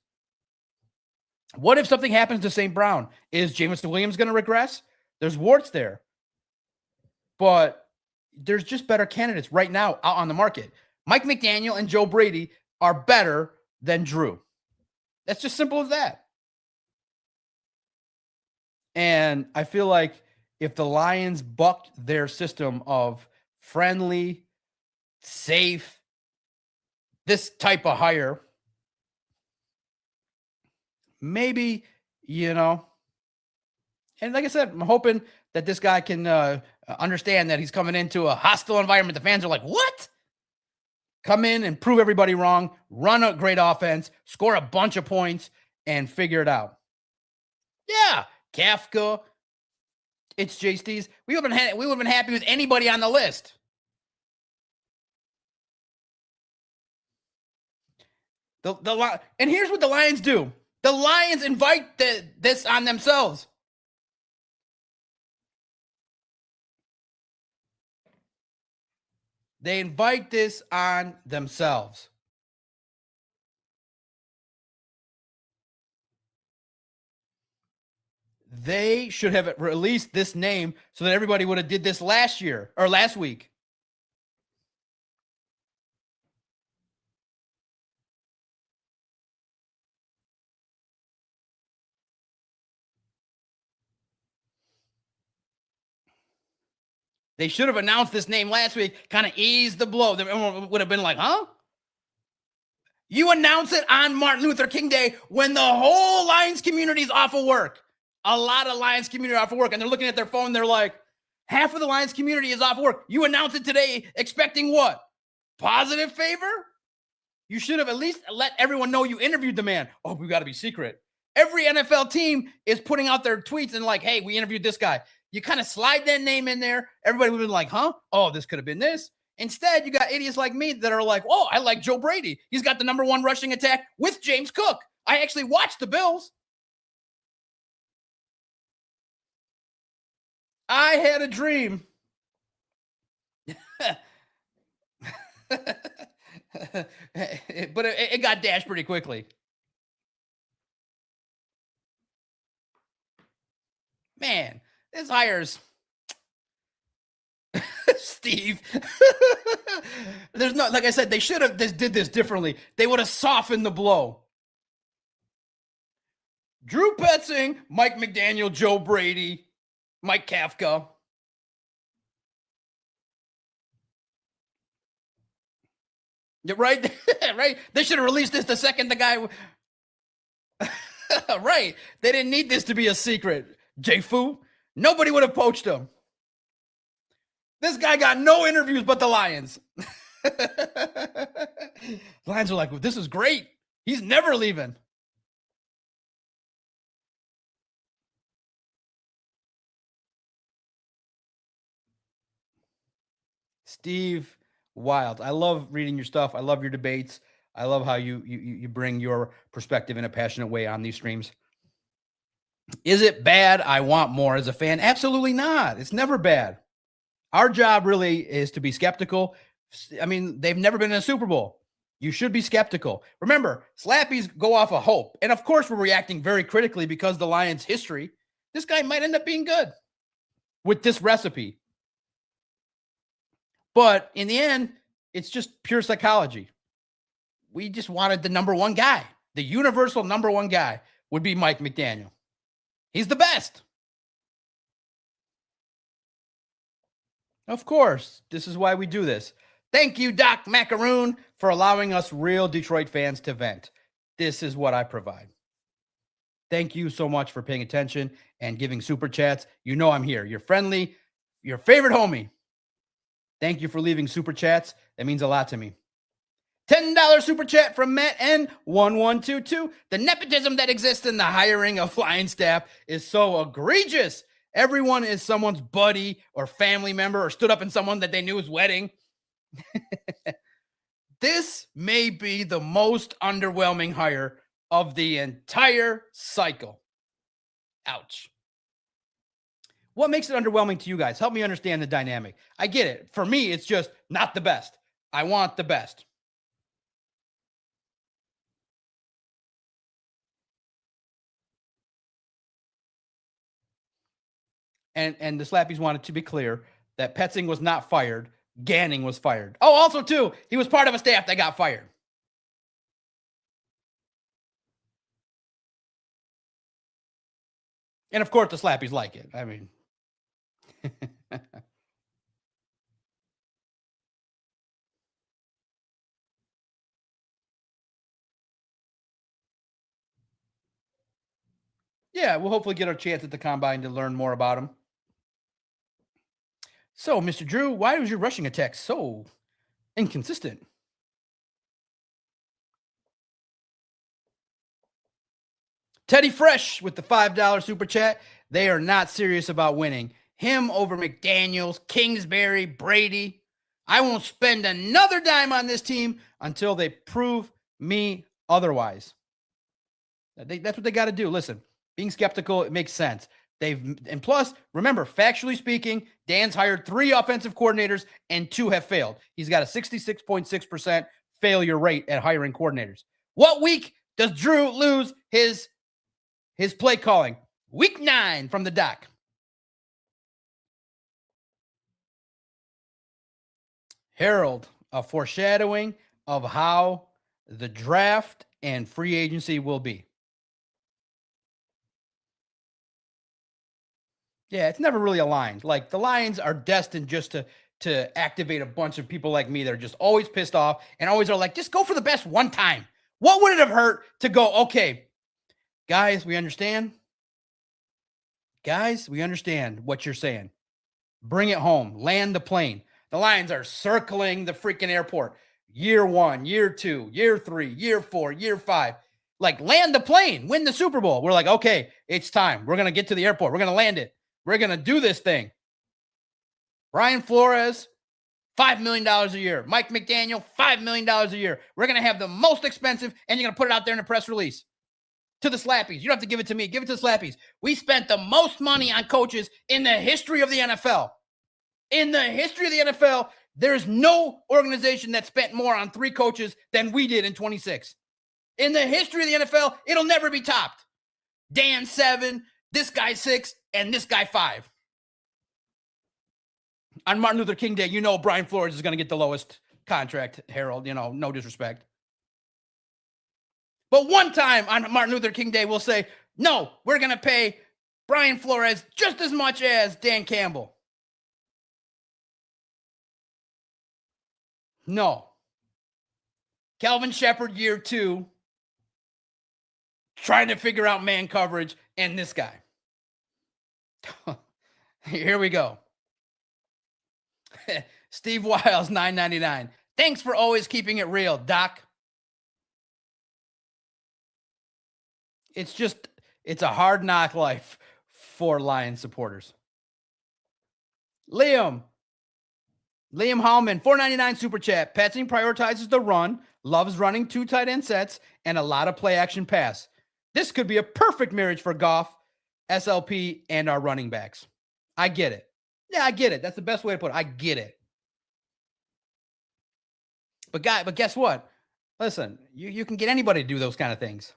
What if something happens to St. Brown? Is Jameson Williams going to regress? There's warts there. But there's just better candidates right now out on the market. Mike McDaniel and Joe Brady are better than Drew. That's just simple as that. And I feel like if the Lions bucked their system of friendly, safe, this type of hire, maybe, and like I said, I'm hoping that this guy can understand that he's coming into a hostile environment. The fans are like, what? Come in and prove everybody wrong, run a great offense, score a bunch of points, and figure it out. Yeah, Kafka, it's Jay Stees. We would have been happy with anybody on the list. And here's what the Lions do. The Lions invite this on themselves. They invite this on themselves. They should have released this name so that everybody would have did this last year or last week. They should have announced this name last week, kind of eased the blow. Everyone would have been like, huh? You announce it on Martin Luther King Day when the whole Lions community is off of work. A lot of Lions community are off of work, and they're looking at their phone. They're like, half of the Lions community is off work. You announce it today expecting what? Positive favor? You should have at least let everyone know you interviewed the man. Oh, we got to be secret. Every NFL team is putting out their tweets and like, hey, we interviewed this guy. You kind of slide that name in there. Everybody would have been like, huh? Oh, this could have been this. Instead, you got idiots like me that are like, oh, I like Joe Brady. He's got the #1 rushing attack with James Cook. I actually watched the Bills. I had a dream. But it got dashed pretty quickly. Man, this hires Steve. There's no, like I said, they should have did this differently. They would have softened the blow. Drew Petzing, Mike McDaniel, Joe Brady, Mike Kafka. Right? Right? They should have released this the second the guy. Right. They didn't need this to be a secret. J-Fu. Nobody would have poached him. This guy got no interviews but the Lions. Lions are like, well, this is great. He's never leaving. Steve Wild. I love reading your stuff. I love your debates. I love how you bring your perspective in a passionate way on these streams. Is it bad? I want more as a fan. Absolutely not. It's never bad. Our job really is to be skeptical. I mean, they've never been in a Super Bowl. You should be skeptical. Remember, slappies go off of hope. And of course, we're reacting very critically because the Lions' history. This guy might end up being good with this recipe. But in the end, it's just pure psychology. We just wanted the number one guy. The universal number one guy would be Mike McDaniel. He's the best. Of course. This is why we do this. Thank you, Doc Macaroon, for allowing us real Detroit fans to vent. This is what I provide. Thank you so much for paying attention and giving super chats. You know I'm here. You're friendly, your favorite homie. Thank you for leaving super chats. That means a lot to me. $10 super chat from Matt N1122. The nepotism that exists in the hiring of Lions staff is so egregious. Everyone is someone's buddy or family member or stood up in someone that they knew's wedding. This may be the most underwhelming hire of the entire cycle. Ouch. What makes it underwhelming to you guys? Help me understand the dynamic. I get it. For me, it's just not the best. I want the best. And the Slappies wanted to be clear that Petzing was not fired. Ganning was fired. Oh, also, too, he was part of a staff that got fired. And, of course, the Slappies like it. I mean. Yeah, we'll hopefully get our chance at the combine to learn more about him. So, Mr. Drew, why was your rushing attack so inconsistent? Teddy Fresh with the $5 super chat. They are not serious about winning. Him over McDaniels, Kingsbury, Brady. I won't spend another dime on this team until they prove me otherwise. That's what they got to do. Listen, being skeptical, it makes sense. And plus, remember, factually speaking, Dan's hired 3 offensive coordinators and 2 have failed. He's got a 66.6% failure rate at hiring coordinators. What week does Drew lose his play calling? Week 9 from the doc. Harold, a foreshadowing of how the draft and free agency will be. Yeah, it's never really aligned. Like the Lions are destined just to activate a bunch of people like me that are just always pissed off and always are like, just go for the best one time. What would it have hurt to go, okay, guys, we understand. Guys, we understand what you're saying. Bring it home. Land the plane. The Lions are circling the freaking airport. Year 1, year 2, year 3, year 4, year 5. Like land the plane, win the Super Bowl. We're like, okay, it's time. We're going to get to the airport. We're going to land it. We're going to do this thing. Brian Flores, $5 million a year. Mike McDaniel, $5 million a year. We're going to have the most expensive, and you're going to put it out there in a press release. To the Slappies. You don't have to give it to me. Give it to the Slappies. We spent the most money on coaches in the history of the NFL. In the history of the NFL, there's no organization that spent more on 3 coaches than we did in 26. In the history of the NFL, it'll never be topped. Dan 7, this guy 6, and this guy 5. On Martin Luther King Day, you know Brian Flores is going to get the lowest contract, Harold. You know, no disrespect. But one time on Martin Luther King Day, we'll say, no, we're going to pay Brian Flores just as much as Dan Campbell. No. Calvin Shepard, year 2, trying to figure out man coverage, and this guy. Here we go. Steve Wiles, $9.99. Thanks for always keeping it real, Doc. It's just, it's a hard knock life for Lions supporters. Liam Hallman, $4.99 super chat. Petzing prioritizes the run, loves running 2 tight end sets, and a lot of play action pass. This could be a perfect marriage for Goff, SLP, and our running backs. I get it. Yeah, I get it. That's the best way to put it. I get it. But guess what? Listen, you can get anybody to do those kind of things.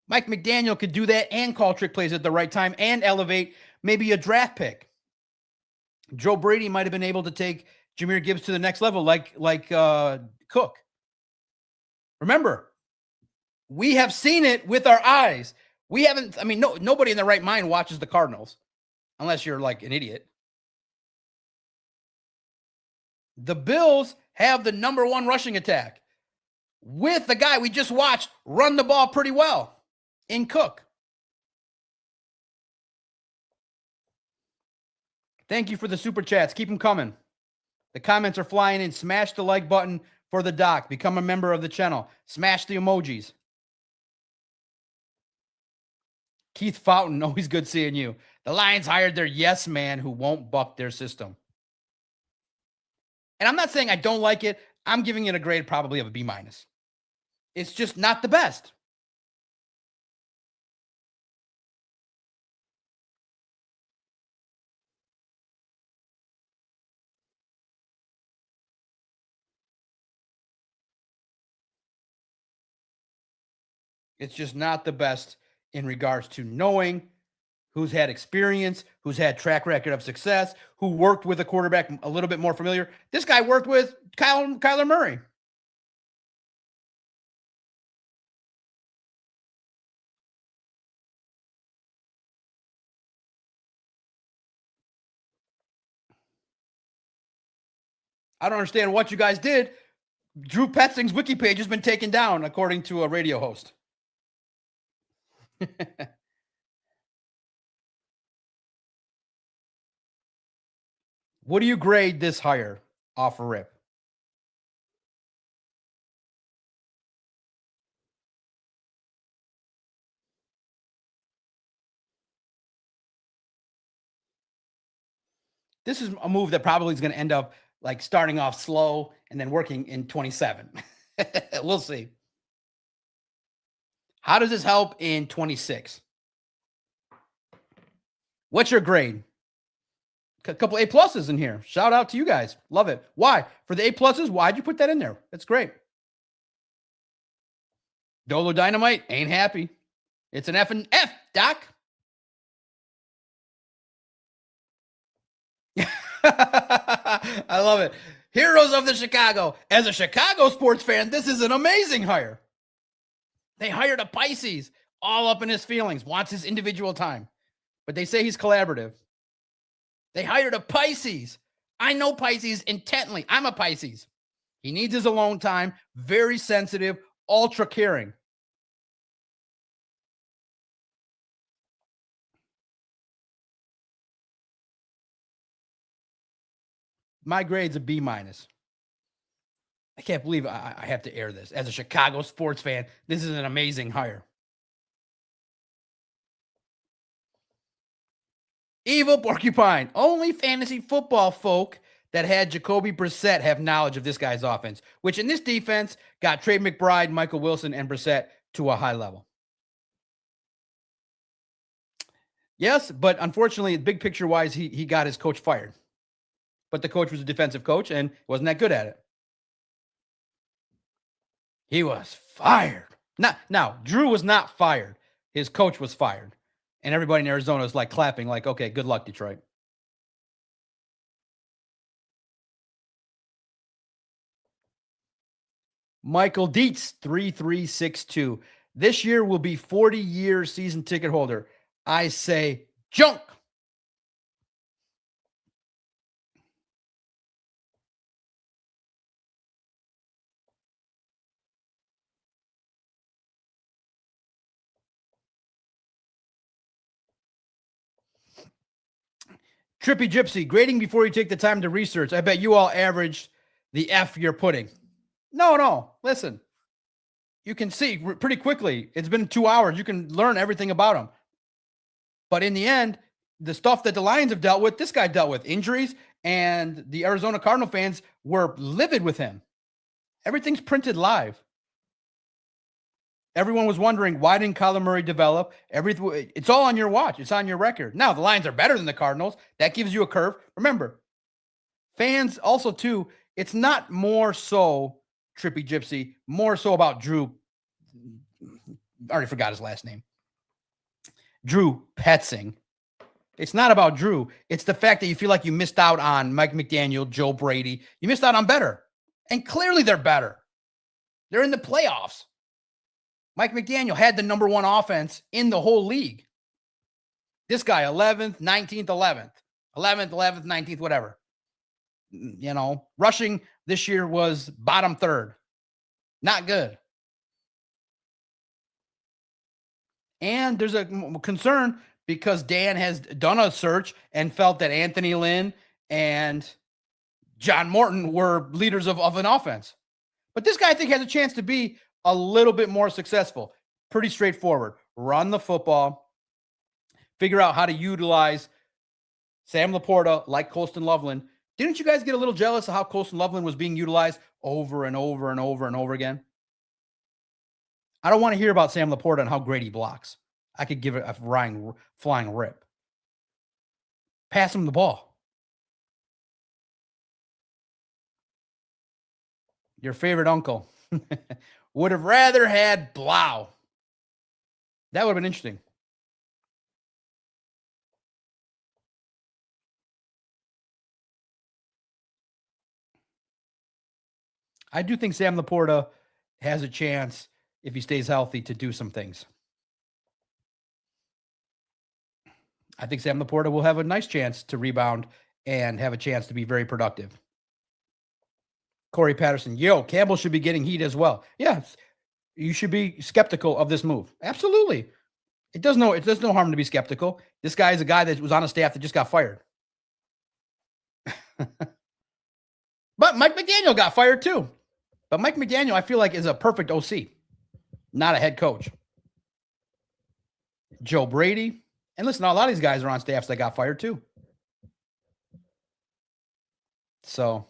Mike McDaniel could do that and call trick plays at the right time and elevate maybe a draft pick. Joe Brady might have been able to take Jahmyr Gibbs to the next level like Cook. Remember, we have seen it with our eyes. We haven't, I mean, nobody in their right mind watches the Cardinals unless you're like an idiot. The Bills have the number 1 rushing attack with the guy we just watched run the ball pretty well in Cook. Thank you for the super chats. Keep them coming. The comments are flying in. Smash the like button for the doc. Become a member of the channel. Smash the emojis. Keith Fountain, always good seeing you. The Lions hired their yes man who won't buck their system. And I'm not saying I don't like it. I'm giving it a grade probably of a B-. It's just not the best. It's just not the best in regards to knowing who's had experience, who's had track record of success, who worked with a quarterback a little bit more familiar. This guy worked with Kyler Murray. I don't understand what you guys did. Drew Petzing's wiki page has been taken down, according to a radio host. What do you grade this hire off a rip? This is a move that probably is going to end up like starting off slow and then working in 27. We'll see. How does this help in 26? What's your grade? A couple A pluses in here. Shout out to you guys. Love it. Why? For the A pluses, why'd you put that in there? That's great. Dolo Dynamite ain't happy. It's an F and F, Doc. I love it. Heroes of the Chicago. As a Chicago sports fan, this is an amazing hire. They hired a Pisces, all up in his feelings, wants his individual time. But they say he's collaborative. They hired a Pisces. I know Pisces intently. I'm a Pisces. He needs his alone time, very sensitive, ultra caring. My grade's a B-. I can't believe I have to air this. As a Chicago sports fan, this is an amazing hire. Evil Porcupine. Only fantasy football folk that had Jacoby Brissett have knowledge of this guy's offense, which in this defense got Trey McBride, Michael Wilson, and Brissett to a high level. Yes, but unfortunately, big picture wise, he got his coach fired. But the coach was a defensive coach and wasn't that good at it. He was fired. Now, Drew was not fired. His coach was fired. And everybody in Arizona is like clapping, like, okay, good luck, Detroit. Michael Dietz, 3362. This year will be 40-year season ticket holder. I say junk. Trippy Gypsy, grading before you take the time to research. I bet you all averaged the F you're putting. No. Listen, you can see pretty quickly. It's been 2 hours. You can learn everything about him. But in the end, the stuff that the Lions have dealt with, this guy dealt with injuries, and the Arizona Cardinal fans were livid with him. Everything's printed live. Everyone was wondering, why didn't Kyler Murray develop? It's all on your watch. It's on your record. Now, the Lions are better than the Cardinals. That gives you a curve. Remember, fans also, too, it's not more so, Trippy Gypsy, more so about Drew. I already forgot his last name. Drew Petzing. It's not about Drew. It's the fact that you feel like you missed out on Mike McDaniel, Joe Brady. You missed out on better. And clearly they're better. They're in the playoffs. Mike McDaniel had the number one offense in the whole league. This guy, 11th, 19th, 11th. 11th, 11th, 19th, whatever. You know, rushing this year was bottom third. Not good. And there's a concern because Dan has done a search and felt that Anthony Lynn and John Morton were leaders of an offense. But this guy, I think, has a chance to be a little bit more successful. Pretty straightforward. Run the football. Figure out how to utilize Sam Laporta like Colston Loveland. Didn't you guys get a little jealous of how Colston Loveland was being utilized over and over and over and over again? I don't want to hear about Sam Laporta and how great he blocks. I could give it a flying rip. Pass him the ball. Your favorite uncle would have rather had Blau. That would have been interesting. I do think Sam Laporta has a chance, if he stays healthy, to do some things. I think Sam Laporta will have a nice chance to rebound and have a chance to be very productive. Corey Patterson, Campbell should be getting heat as well. Yes, you should be skeptical of this move. Absolutely. It does no harm to be skeptical. This guy is a guy that was on a staff that just got fired. But Mike McDaniel got fired too. But Mike McDaniel, I feel like, is a perfect OC, not a head coach. Joe Brady. And listen, a lot of these guys are on staffs that got fired too. So,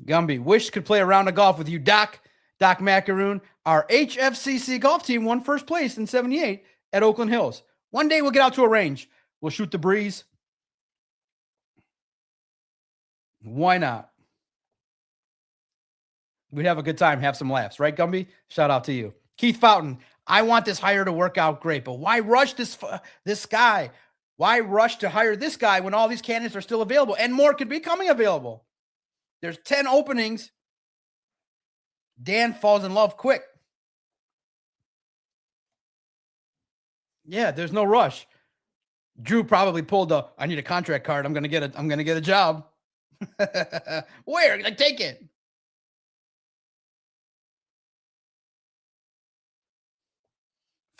Gumby, wish could play a round of golf with you, Doc. Doc Macaroon. Our HFCC golf team won first place in 78 at Oakland Hills. One day we'll get out to a range. We'll shoot the breeze. Why not? We'd have a good time, have some laughs, right, Gumby? Shout out to you. Keith Fountain, I want this hire to work out great, but why rush this guy? Why rush to hire this guy when all these candidates are still available and more could be coming available? There's 10 openings. Dan falls in love quick. Yeah, there's no rush. Drew probably pulled I need a contract card. I'm gonna get a job. Where? Like, take it.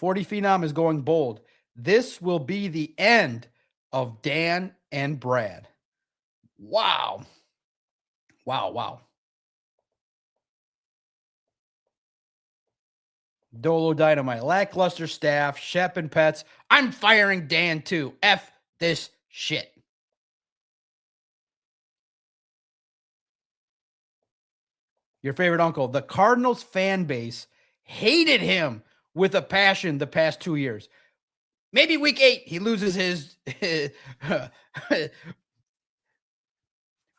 Phenom is going bold. This will be the end of Dan and Brad. Wow. Dolo Dynamite, lackluster staff, Shep and Pets. I'm firing Dan too. F this shit. Your favorite uncle. The Cardinals fan base hated him with a passion the past 2 years. Maybe week 8, he loses his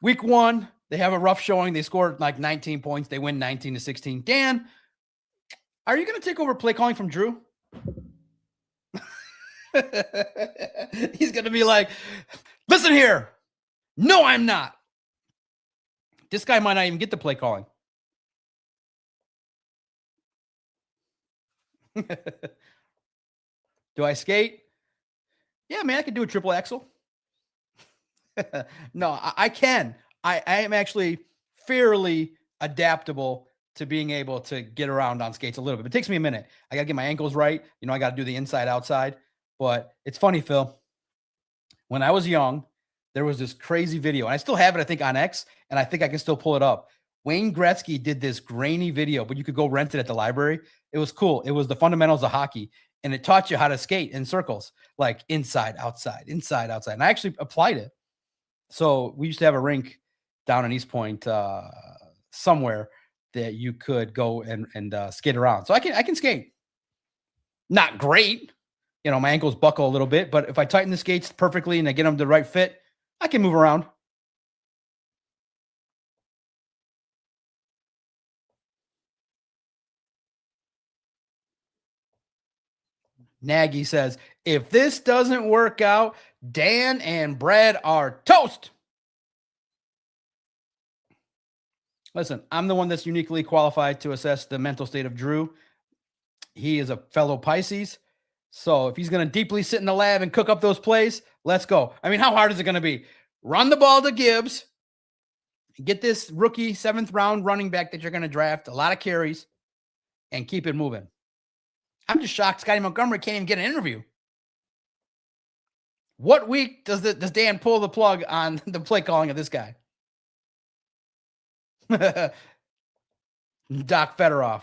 week 1. They have a rough showing. They scored like 19 points. They win 19-16. Dan, are you going to take over play calling from Drew? He's going to be like, listen here. No, I'm not. This guy might not even get the play calling. Do I skate? Yeah, man, I can do a triple axel. No, I can. I am actually fairly adaptable to being able to get around on skates a little bit. It takes me a minute. I got to get my ankles right. I got to do the inside outside. But it's funny, Phil. When I was young, there was this crazy video, and I still have it, I think, on X, and I think I can still pull it up. Wayne Gretzky did this grainy video, but you could go rent it at the library. It was cool. It was the fundamentals of hockey, and it taught you how to skate in circles, like inside, outside, inside, outside. And I actually applied it. So we used to have a rink down in East Point, somewhere that you could go and skate around. So I can skate. Not great. My ankles buckle a little bit, but if I tighten the skates perfectly and I get them the right fit, I can move around. Nagy says, if this doesn't work out, Dan and Brad are toast. Listen, I'm the one that's uniquely qualified to assess the mental state of Drew. He is a fellow Pisces. So if he's going to deeply sit in the lab and cook up those plays, let's go. I mean, how hard is it going to be? Run the ball to Gibbs. Get this rookie 7th round running back that you're going to draft, a lot of carries, and keep it moving. I'm just shocked Scotty Montgomery can't even get an interview. What week does Dan pull the plug on the play calling of this guy? Doc Fedorov.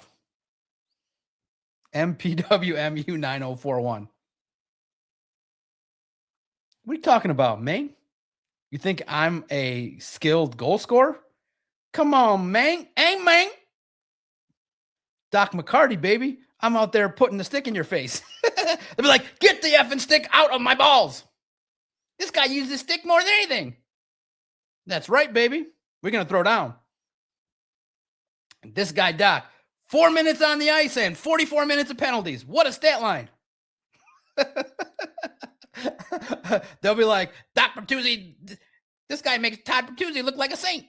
MPWMU 9041. What are you talking about, man? You think I'm a skilled goal scorer? Come on, man. Hey, man. Doc McCarty, baby. I'm out there putting the stick in your face. They'll be like, get the effing stick out of my balls. This guy uses stick more than anything. That's right, baby. We're going to throw down. And this guy, Doc, 4 minutes on the ice and 44 minutes of penalties. What a stat line. They'll be like, Doc Bertuzzi, this guy makes Todd Bertuzzi look like a saint.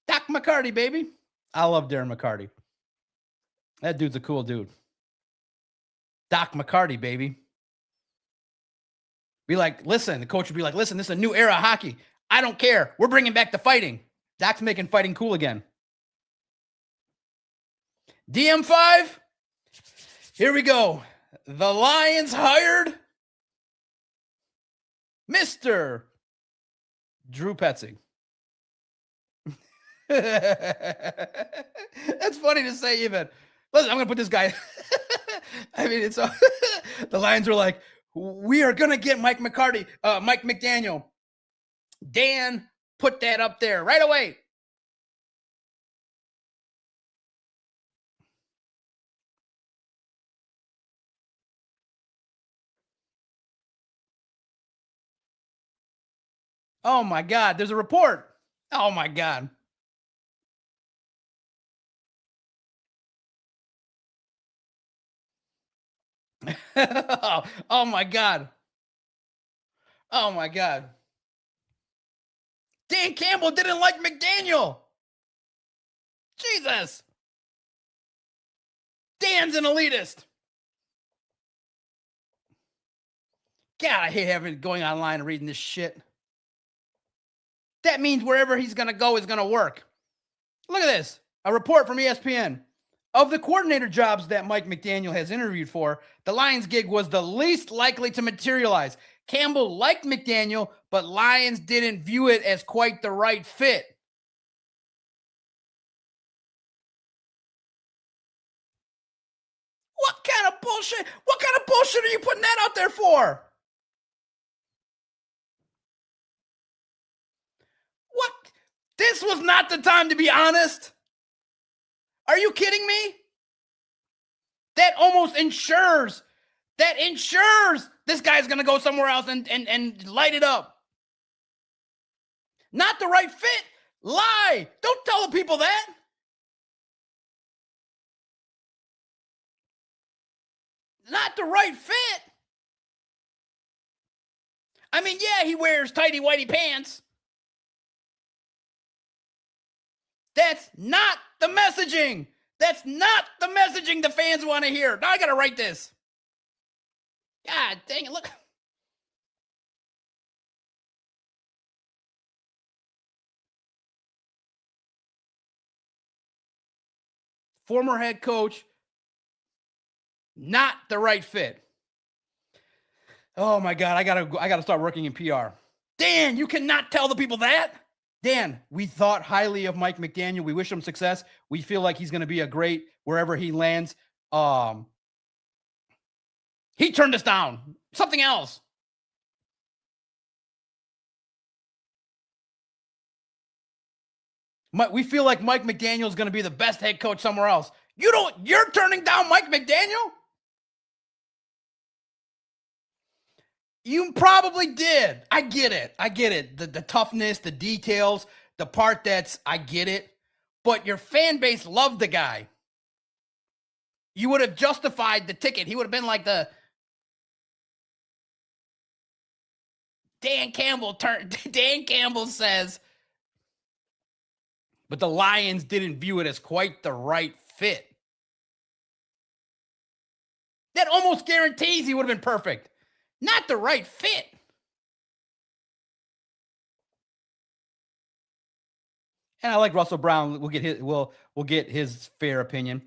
Doc McCarty, baby. I love Darren McCarty. That dude's a cool dude. Doc McCarty, baby. Be like, listen, the coach would be like, listen, this is a new era of hockey. I don't care. We're bringing back the fighting. Doc's making fighting cool again. DM5. Here we go. The Lions hired Mr. Drew Petzing. That's funny to say even. Listen, I'm going to put this guy. I mean, it's the Lions were like, we are going to get Mike McDaniel. Dan, put that up there right away. Oh my God, there's a report. Oh my God. Oh my God. Oh my God. Dan Campbell didn't like McDaniel. Jesus. Dan's an elitist. God, I hate going online and reading this shit. That means wherever he's going to go is going to work. Look at this. A report from ESPN. Of the coordinator jobs that Mike McDaniel has interviewed for, the Lions gig was the least likely to materialize. Campbell liked McDaniel, but Lions didn't view it as quite the right fit. What kind of bullshit? What kind of bullshit are you putting that out there for? What? This was not the time to be honest. Are you kidding me? That almost ensures this guy's going to go somewhere else and light it up. Not the right fit. Lie. Don't tell the people that. Not the right fit. I mean, yeah, he wears tighty whitey pants. That's not the messaging. That's not the messaging the fans want to hear. Now I got to write this. God dang it, look. Former head coach, not the right fit. Oh my God, I gotta start working in PR. Dan, you cannot tell the people that. Dan, we thought highly of Mike McDaniel. We wish him success. We feel like he's going to be a great wherever he lands. He turned us down. Something else. We feel like Mike McDaniel is going to be the best head coach somewhere else. You're turning down Mike McDaniel? You probably did. I get it. The toughness, the details, the part I get it. But your fan base loved the guy. You would have justified the ticket. He would have been like the Dan Campbell says, but the Lions didn't view it as quite the right fit. That almost guarantees he would have been perfect. Not the right fit. And I like Russell Brown. We'll get his fair opinion.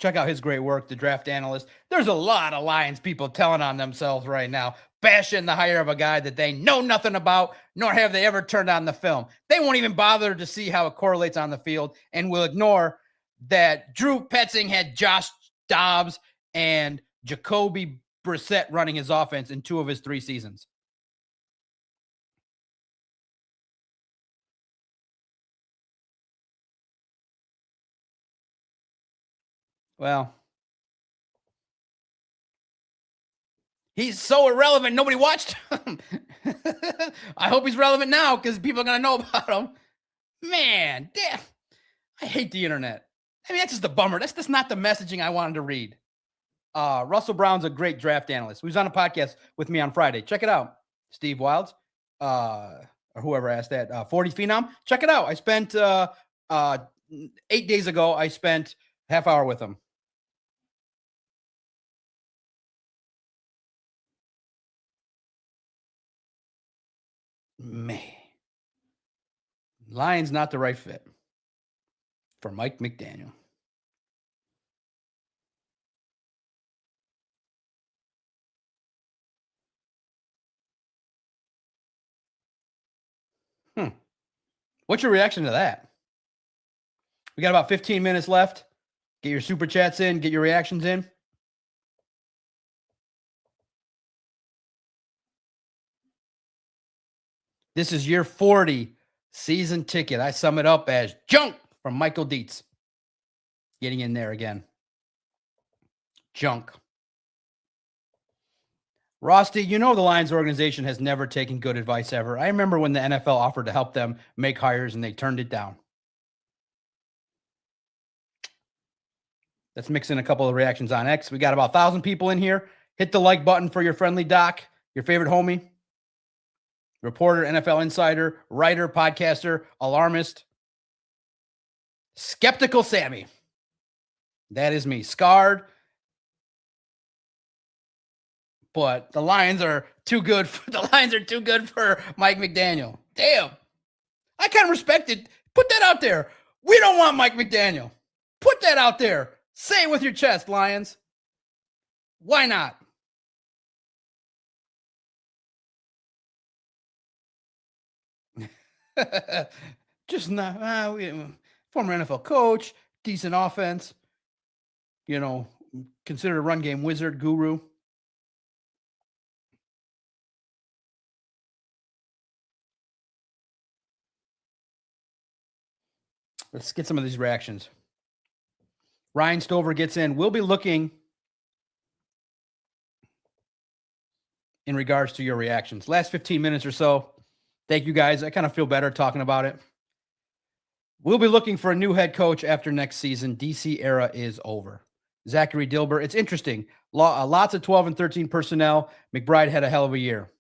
Check out his great work, The Draft Analyst. There's a lot of Lions people telling on themselves right now, bashing the hire of a guy that they know nothing about, nor have they ever turned on the film. They won't even bother to see how it correlates on the field and will ignore that Drew Petzing had Josh Dobbs and Jacoby Brissett running his offense in 2 of his 3 seasons. Well, he's so irrelevant, nobody watched him. I hope he's relevant now because people are going to know about him. Man, damn. I hate the internet. I mean, that's just a bummer. That's not the messaging I wanted to read. Russell Brown's a great draft analyst. He was on a podcast with me on Friday. Check it out. Steve Wilds, or whoever asked that, 40 Phenom. Check it out. I spent 8 days ago, I spent half hour with him. Man, Lions not the right fit for Mike McDaniel. What's your reaction to that? We got about 15 minutes left. Get your super chats in, get your reactions in. This is year 40 season ticket. I sum it up as junk from Michael Dietz. Getting in there again. Junk. Rusty, you know the Lions organization has never taken good advice ever. I remember when the NFL offered to help them make hires and they turned it down. Let's mix in a couple of reactions on X. We got about 1,000 people in here. Hit the like button for your friendly doc, your favorite homie, reporter, NFL insider, writer, podcaster, alarmist, skeptical Sammy. That is me. Scarred. But the Lions are too good for Mike McDaniel. Damn. I kind of respect it. Put that out there. We don't want Mike McDaniel. Put that out there. Say it with your chest, Lions. Why not? Just not former NFL coach, decent offense, considered a run game wizard, guru. Let's get some of these reactions. Ryan Stover gets in. We'll be looking in regards to your reactions. Last 15 minutes or so. Thank you, guys. I kind of feel better talking about it. We'll be looking for a new head coach after next season. DC era is over. Zachary Dilber. It's interesting. Lots of 12 and 13 personnel. McBride had a hell of a year.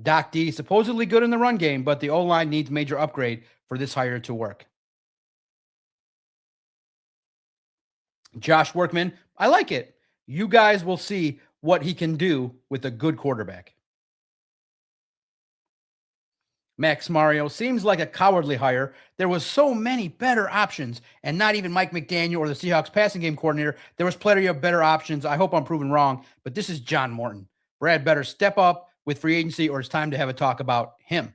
Doc D, supposedly good in the run game, but the O-line needs major upgrade for this hire to work. Josh Workman, I like it. You guys will see what he can do with a good quarterback. Max Mario seems like a cowardly hire. There was so many better options, and not even Mike McDaniel or the Seahawks passing game coordinator. There was plenty of better options. I hope I'm proven wrong, but this is John Morton. Brad better step up with free agency, or it's time to have a talk about him.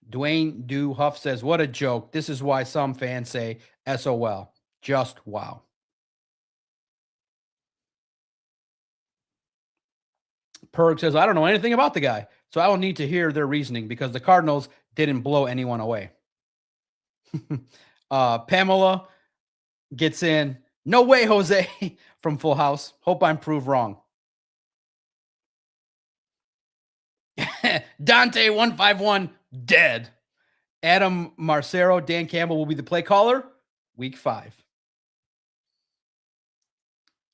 Dwayne Do Huff says, "What a joke. This is why some fans say SOL. Just wow." Perg says, "I don't know anything about the guy, so I don't need to hear their reasoning because the Cardinals didn't blow anyone away." Pamela gets in, "No way, Jose," from Full House. Hope I'm proved wrong. Dante151 dead. Adam Marcero, Dan Campbell will be the play caller. Week 5.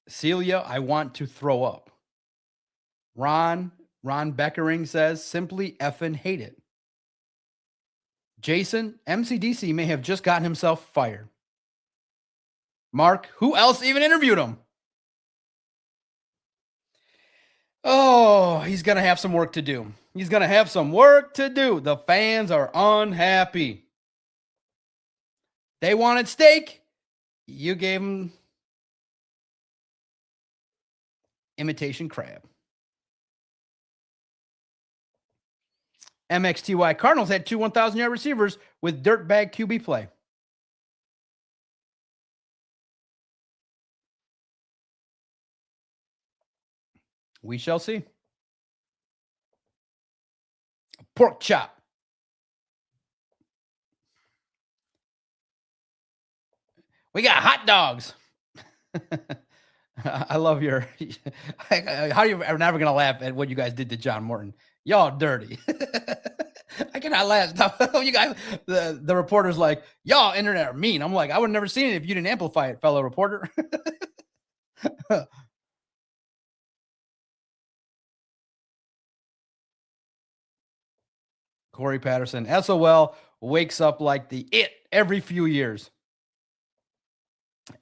Celia, I want to throw up. Ron Beckering says, simply effing hate it. Jason, MCDC may have just gotten himself fired. Mark, who else even interviewed him? Oh, he's going to have some work to do. He's going to have some work to do. The fans are unhappy. They wanted steak. You gave them imitation crab. MXTY Cardinals had 2 1,000-yard receivers with dirtbag QB play. We shall see. Pork chop. We got hot dogs. I love your. How you are never gonna laugh at what you guys did to John Morton? Y'all dirty. I cannot laugh. You guys, the reporter's like, y'all internet are mean. I'm like, I would have never seen it if you didn't amplify it, fellow reporter. Corey Patterson, SOL wakes up like the it every few years.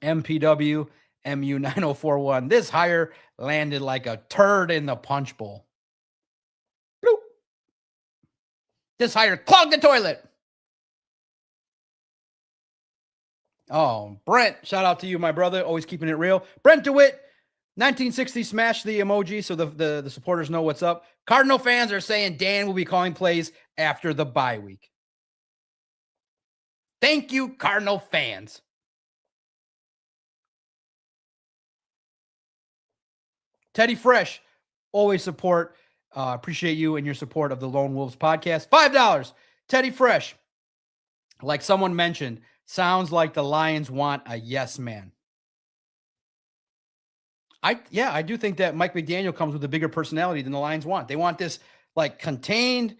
MPW MU9041. This hire landed like a turd in the punch bowl. Bloop. This hire clogged the toilet. Oh, Brent, shout out to you, my brother. Always keeping it real. Brent DeWitt, 1960, smash the emoji so the supporters know what's up. Cardinal fans are saying Dan will be calling plays after the bye week. Thank you, Cardinal fans. Teddy Fresh, always support. Appreciate you and your support of the Lone Wolves podcast. $5. Teddy Fresh, like someone mentioned, sounds like the Lions want a yes man. I do think that Mike McDaniel comes with a bigger personality than the Lions want. They want this like contained,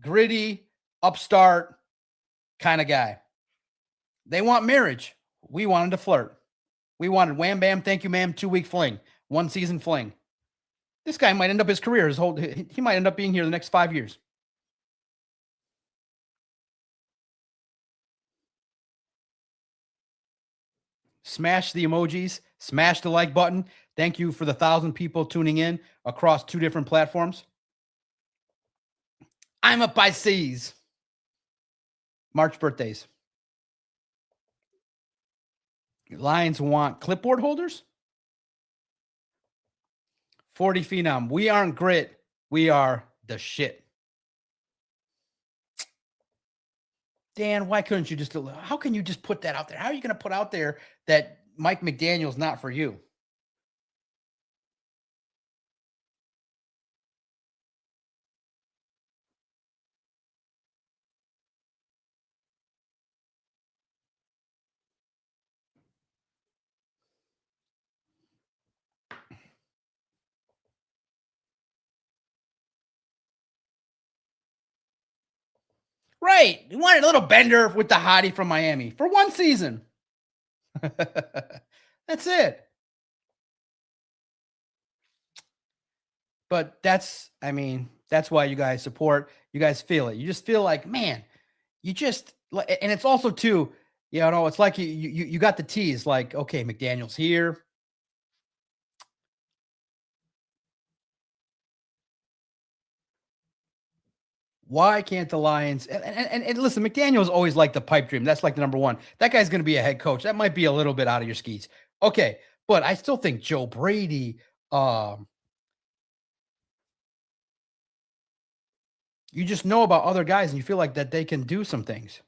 gritty, upstart kind of guy. They want marriage. We wanted to flirt. We wanted wham bam, thank you, ma'am, 2-week fling, 1 season fling. This guy might end up his career, he might end up being here the next 5 years. Smash the emojis, smash the like button. Thank you for the 1,000 people tuning in across 2 different platforms. I'm a Pisces. March birthdays. Lions want clipboard holders. 40 Phenom. We aren't grit. We are the shit. Dan, why couldn't you how can you just put that out there? How are you going to put out there that Mike McDaniel's not for you? Right. You wanted a little bender with the hottie from Miami for 1 season. That's it. But that's why you guys support. You guys feel it. You just feel like, man, and it's also too, it's like you got the tease, like, okay, McDaniel's here. Why can't the Lions and listen, McDaniel is always like the pipe dream. That's like the number one. That guy's going to be a head coach. That might be a little bit out of your skis. Okay, but I still think Joe Brady. You just know about other guys, and you feel like that they can do some things.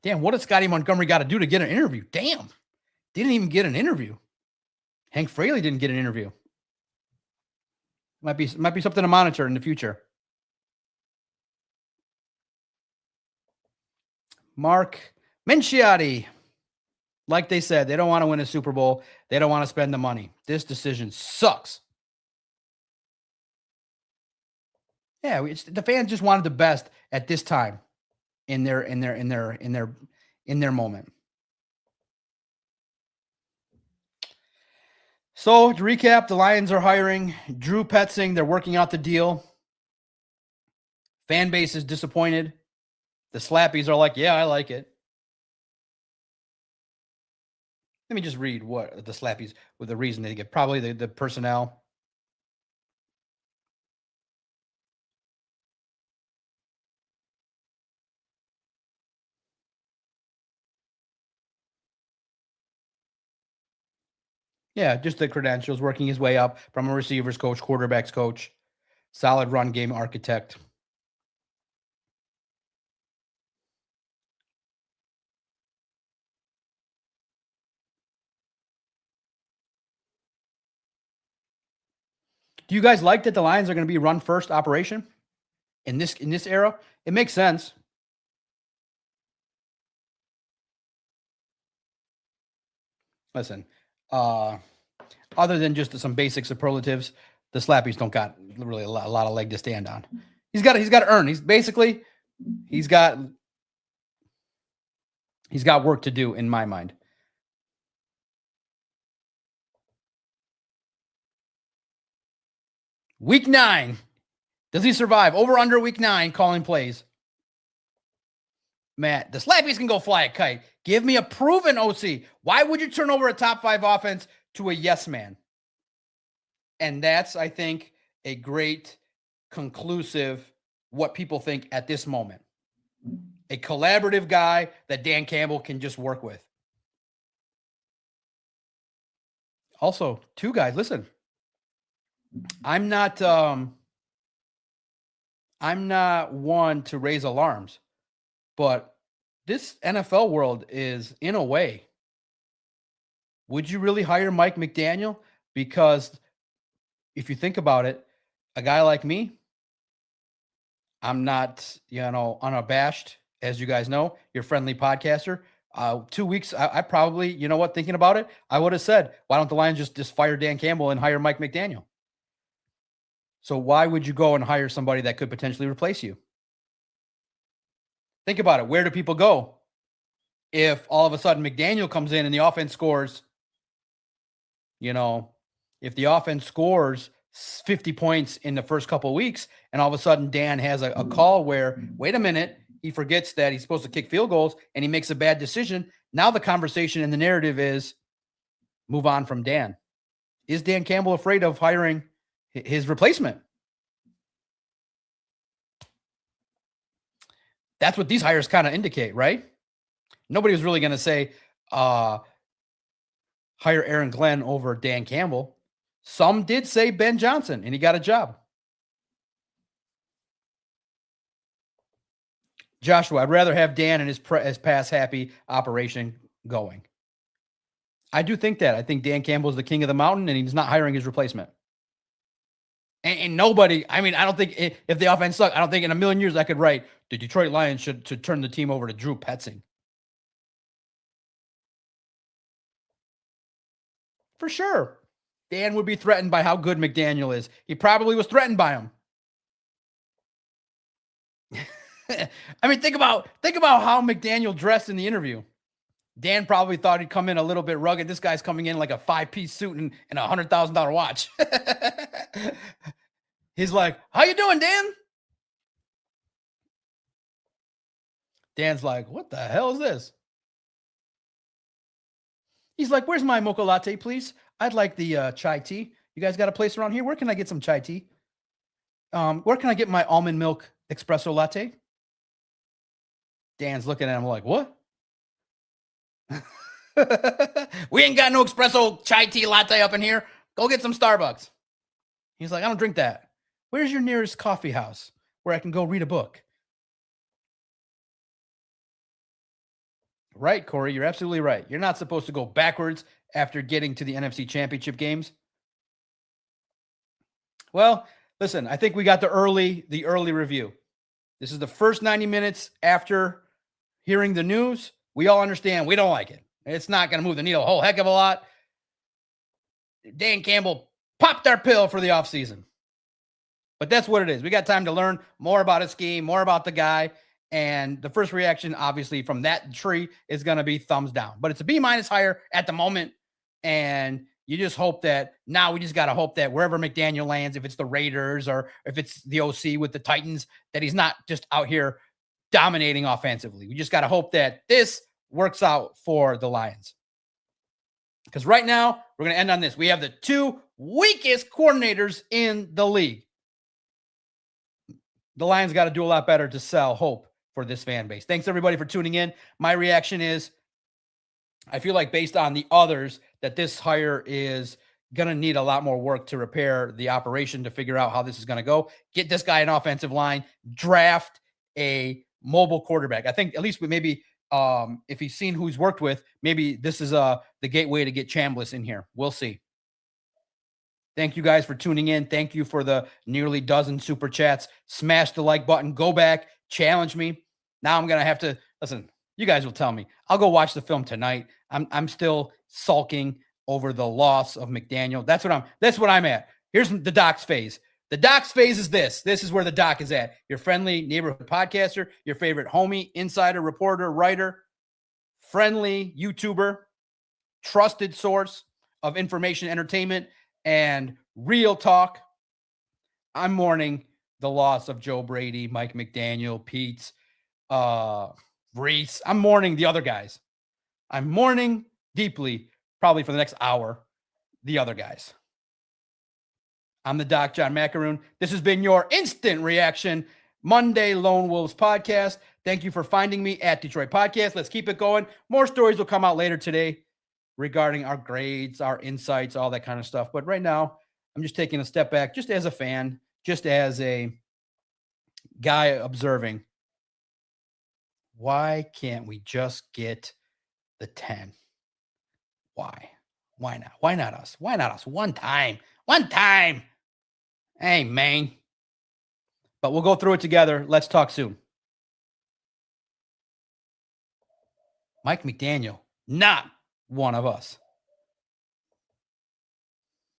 Damn, what did Scotty Montgomery got to do to get an interview? Damn, didn't even get an interview. Hank Fraley didn't get an interview. Might be something to monitor in the future. Mark Minciotti. Like they said, they don't want to win a Super Bowl. They don't want to spend the money. This decision sucks. Yeah, the fans just wanted the best at this time in their moment. So to recap, the Lions are hiring Drew Petzing. They're working out the deal. Fan base is disappointed. The Slappies are like, yeah, I like it. Let me just read what the Slappies, with the reason they get, probably the personnel. Yeah, just the credentials, working his way up from a receivers coach, quarterbacks coach, solid run game architect. Do you guys like that the Lions are going to be run first operation in this era? It makes sense. Listen, other than just some basic superlatives, the Slappies don't got really a lot of leg to stand on. He's got to earn. He's got work to do in my mind. Week 9. Does he survive? Over under week 9 calling plays. Matt, the Slappies can go fly a kite. Give me a proven OC. Why would you turn over a top 5 offense to a yes man? And that's, I think, a great conclusive what people think at this moment. A collaborative guy that Dan Campbell can just work with. Also, 2 guys, listen. I'm not one to raise alarms, but this NFL world is, in a way, would you really hire Mike McDaniel? Because if you think about it, a guy like me, I'm not, unabashed, as you guys know, your friendly podcaster. 2 weeks, I probably, thinking about it, I would have said, why don't the Lions just fire Dan Campbell and hire Mike McDaniel? So why would you go and hire somebody that could potentially replace you? Think about it. Where do people go if all of a sudden McDaniel comes in and the offense scores, if the offense scores 50 points in the first couple of weeks and all of a sudden Dan has a call where, wait a minute, he forgets that he's supposed to kick field goals and he makes a bad decision. Now the conversation and the narrative is move on from Dan. Is Dan Campbell afraid of hiring his replacement? That's what these hires kind of indicate, right? Nobody was really going to say hire Aaron Glenn over Dan Campbell. Some did say Ben Johnson, and he got a job. Joshua, I'd rather have Dan and his pass-happy operation going. I do think that. I think Dan Campbell is the king of the mountain, and he's not hiring his replacement. And nobody, I don't think if the offense sucked, I don't think in a million years I could write the Detroit Lions should turn the team over to Drew Petzing. For sure. Dan would be threatened by how good McDaniel is. He probably was threatened by him. Think about how McDaniel dressed in the interview. Dan probably thought he'd come in a little bit rugged. This guy's coming in like a 5-piece suit and a $100,000 watch. He's like, how you doing, Dan? Dan's like, what the hell is this? He's like, where's my mocha latte, please? I'd like the chai tea. You guys got a place around here? Where can I get some chai tea? Where can I get my almond milk espresso latte? Dan's looking at him like, what? We ain't got no espresso chai tea latte up in here. Go get some Starbucks. He's like, I don't drink that. Where's your nearest coffee house where I can go read a book? Right, Corey, you're absolutely right. You're not supposed to go backwards after getting to the NFC Championship games. Well, listen, I think we got the early review. This is the first 90 minutes after hearing the news. We all understand we don't like it. It's not going to move the needle a whole heck of a lot. Dan Campbell popped our pill for the offseason. But that's what it is. We got time to learn more about his scheme, more about the guy. And the first reaction, obviously, from that tree is going to be thumbs down. But it's a B- higher at the moment. And you just hope that now we just got to hope that wherever McDaniel lands, if it's the Raiders or if it's the OC with the Titans, that he's not just out here dominating offensively. We just got to hope that this works out for the Lions. Because right now, we're going to end on this. We have the two weakest coordinators in the league. The Lions got to do a lot better to sell hope for this fan base. Thanks, everybody, for tuning in. My reaction is I feel like based on the others that this hire is going to need a lot more work to repair the operation to figure out how this is going to go. Get this guy an offensive line, draft a mobile quarterback. I think at least maybe if he's seen who he's worked with, maybe this is the gateway to get Chambliss in here. We'll see. Thank you guys for tuning in. Thank you for the nearly dozen super chats. Smash the like button. Go back. Challenge me. Now I'm going to have to listen. You guys will tell me. I'll go watch the film tonight. I'm still sulking over the loss of McDaniel. That's what I'm at. Here's the Doc's phase. The Doc's phase is this. This is where the Doc is at. Your friendly neighborhood podcaster, your favorite homie, insider, reporter, writer, friendly YouTuber, trusted source of information, entertainment, and real talk. I'm mourning the loss of Joe Brady, Mike McDaniel, Pete's, Reese. I'm mourning the other guys. I'm mourning deeply, probably for the next hour, the other guys. I'm the Doc, John Macaroon. This has been your instant reaction Monday Lone Wolves podcast. Thank you for finding me at Detroit Podcast. Let's keep it going. More stories will come out later today regarding our grades, our insights, all that kind of stuff. But right now, I'm just taking a step back, just as a fan, just as a guy observing. Why can't we just get the 10? Why? Why not? Why not us? Why not us? One time. Hey, man. But we'll go through it together. Let's talk soon. Mike McDaniel, not one of us.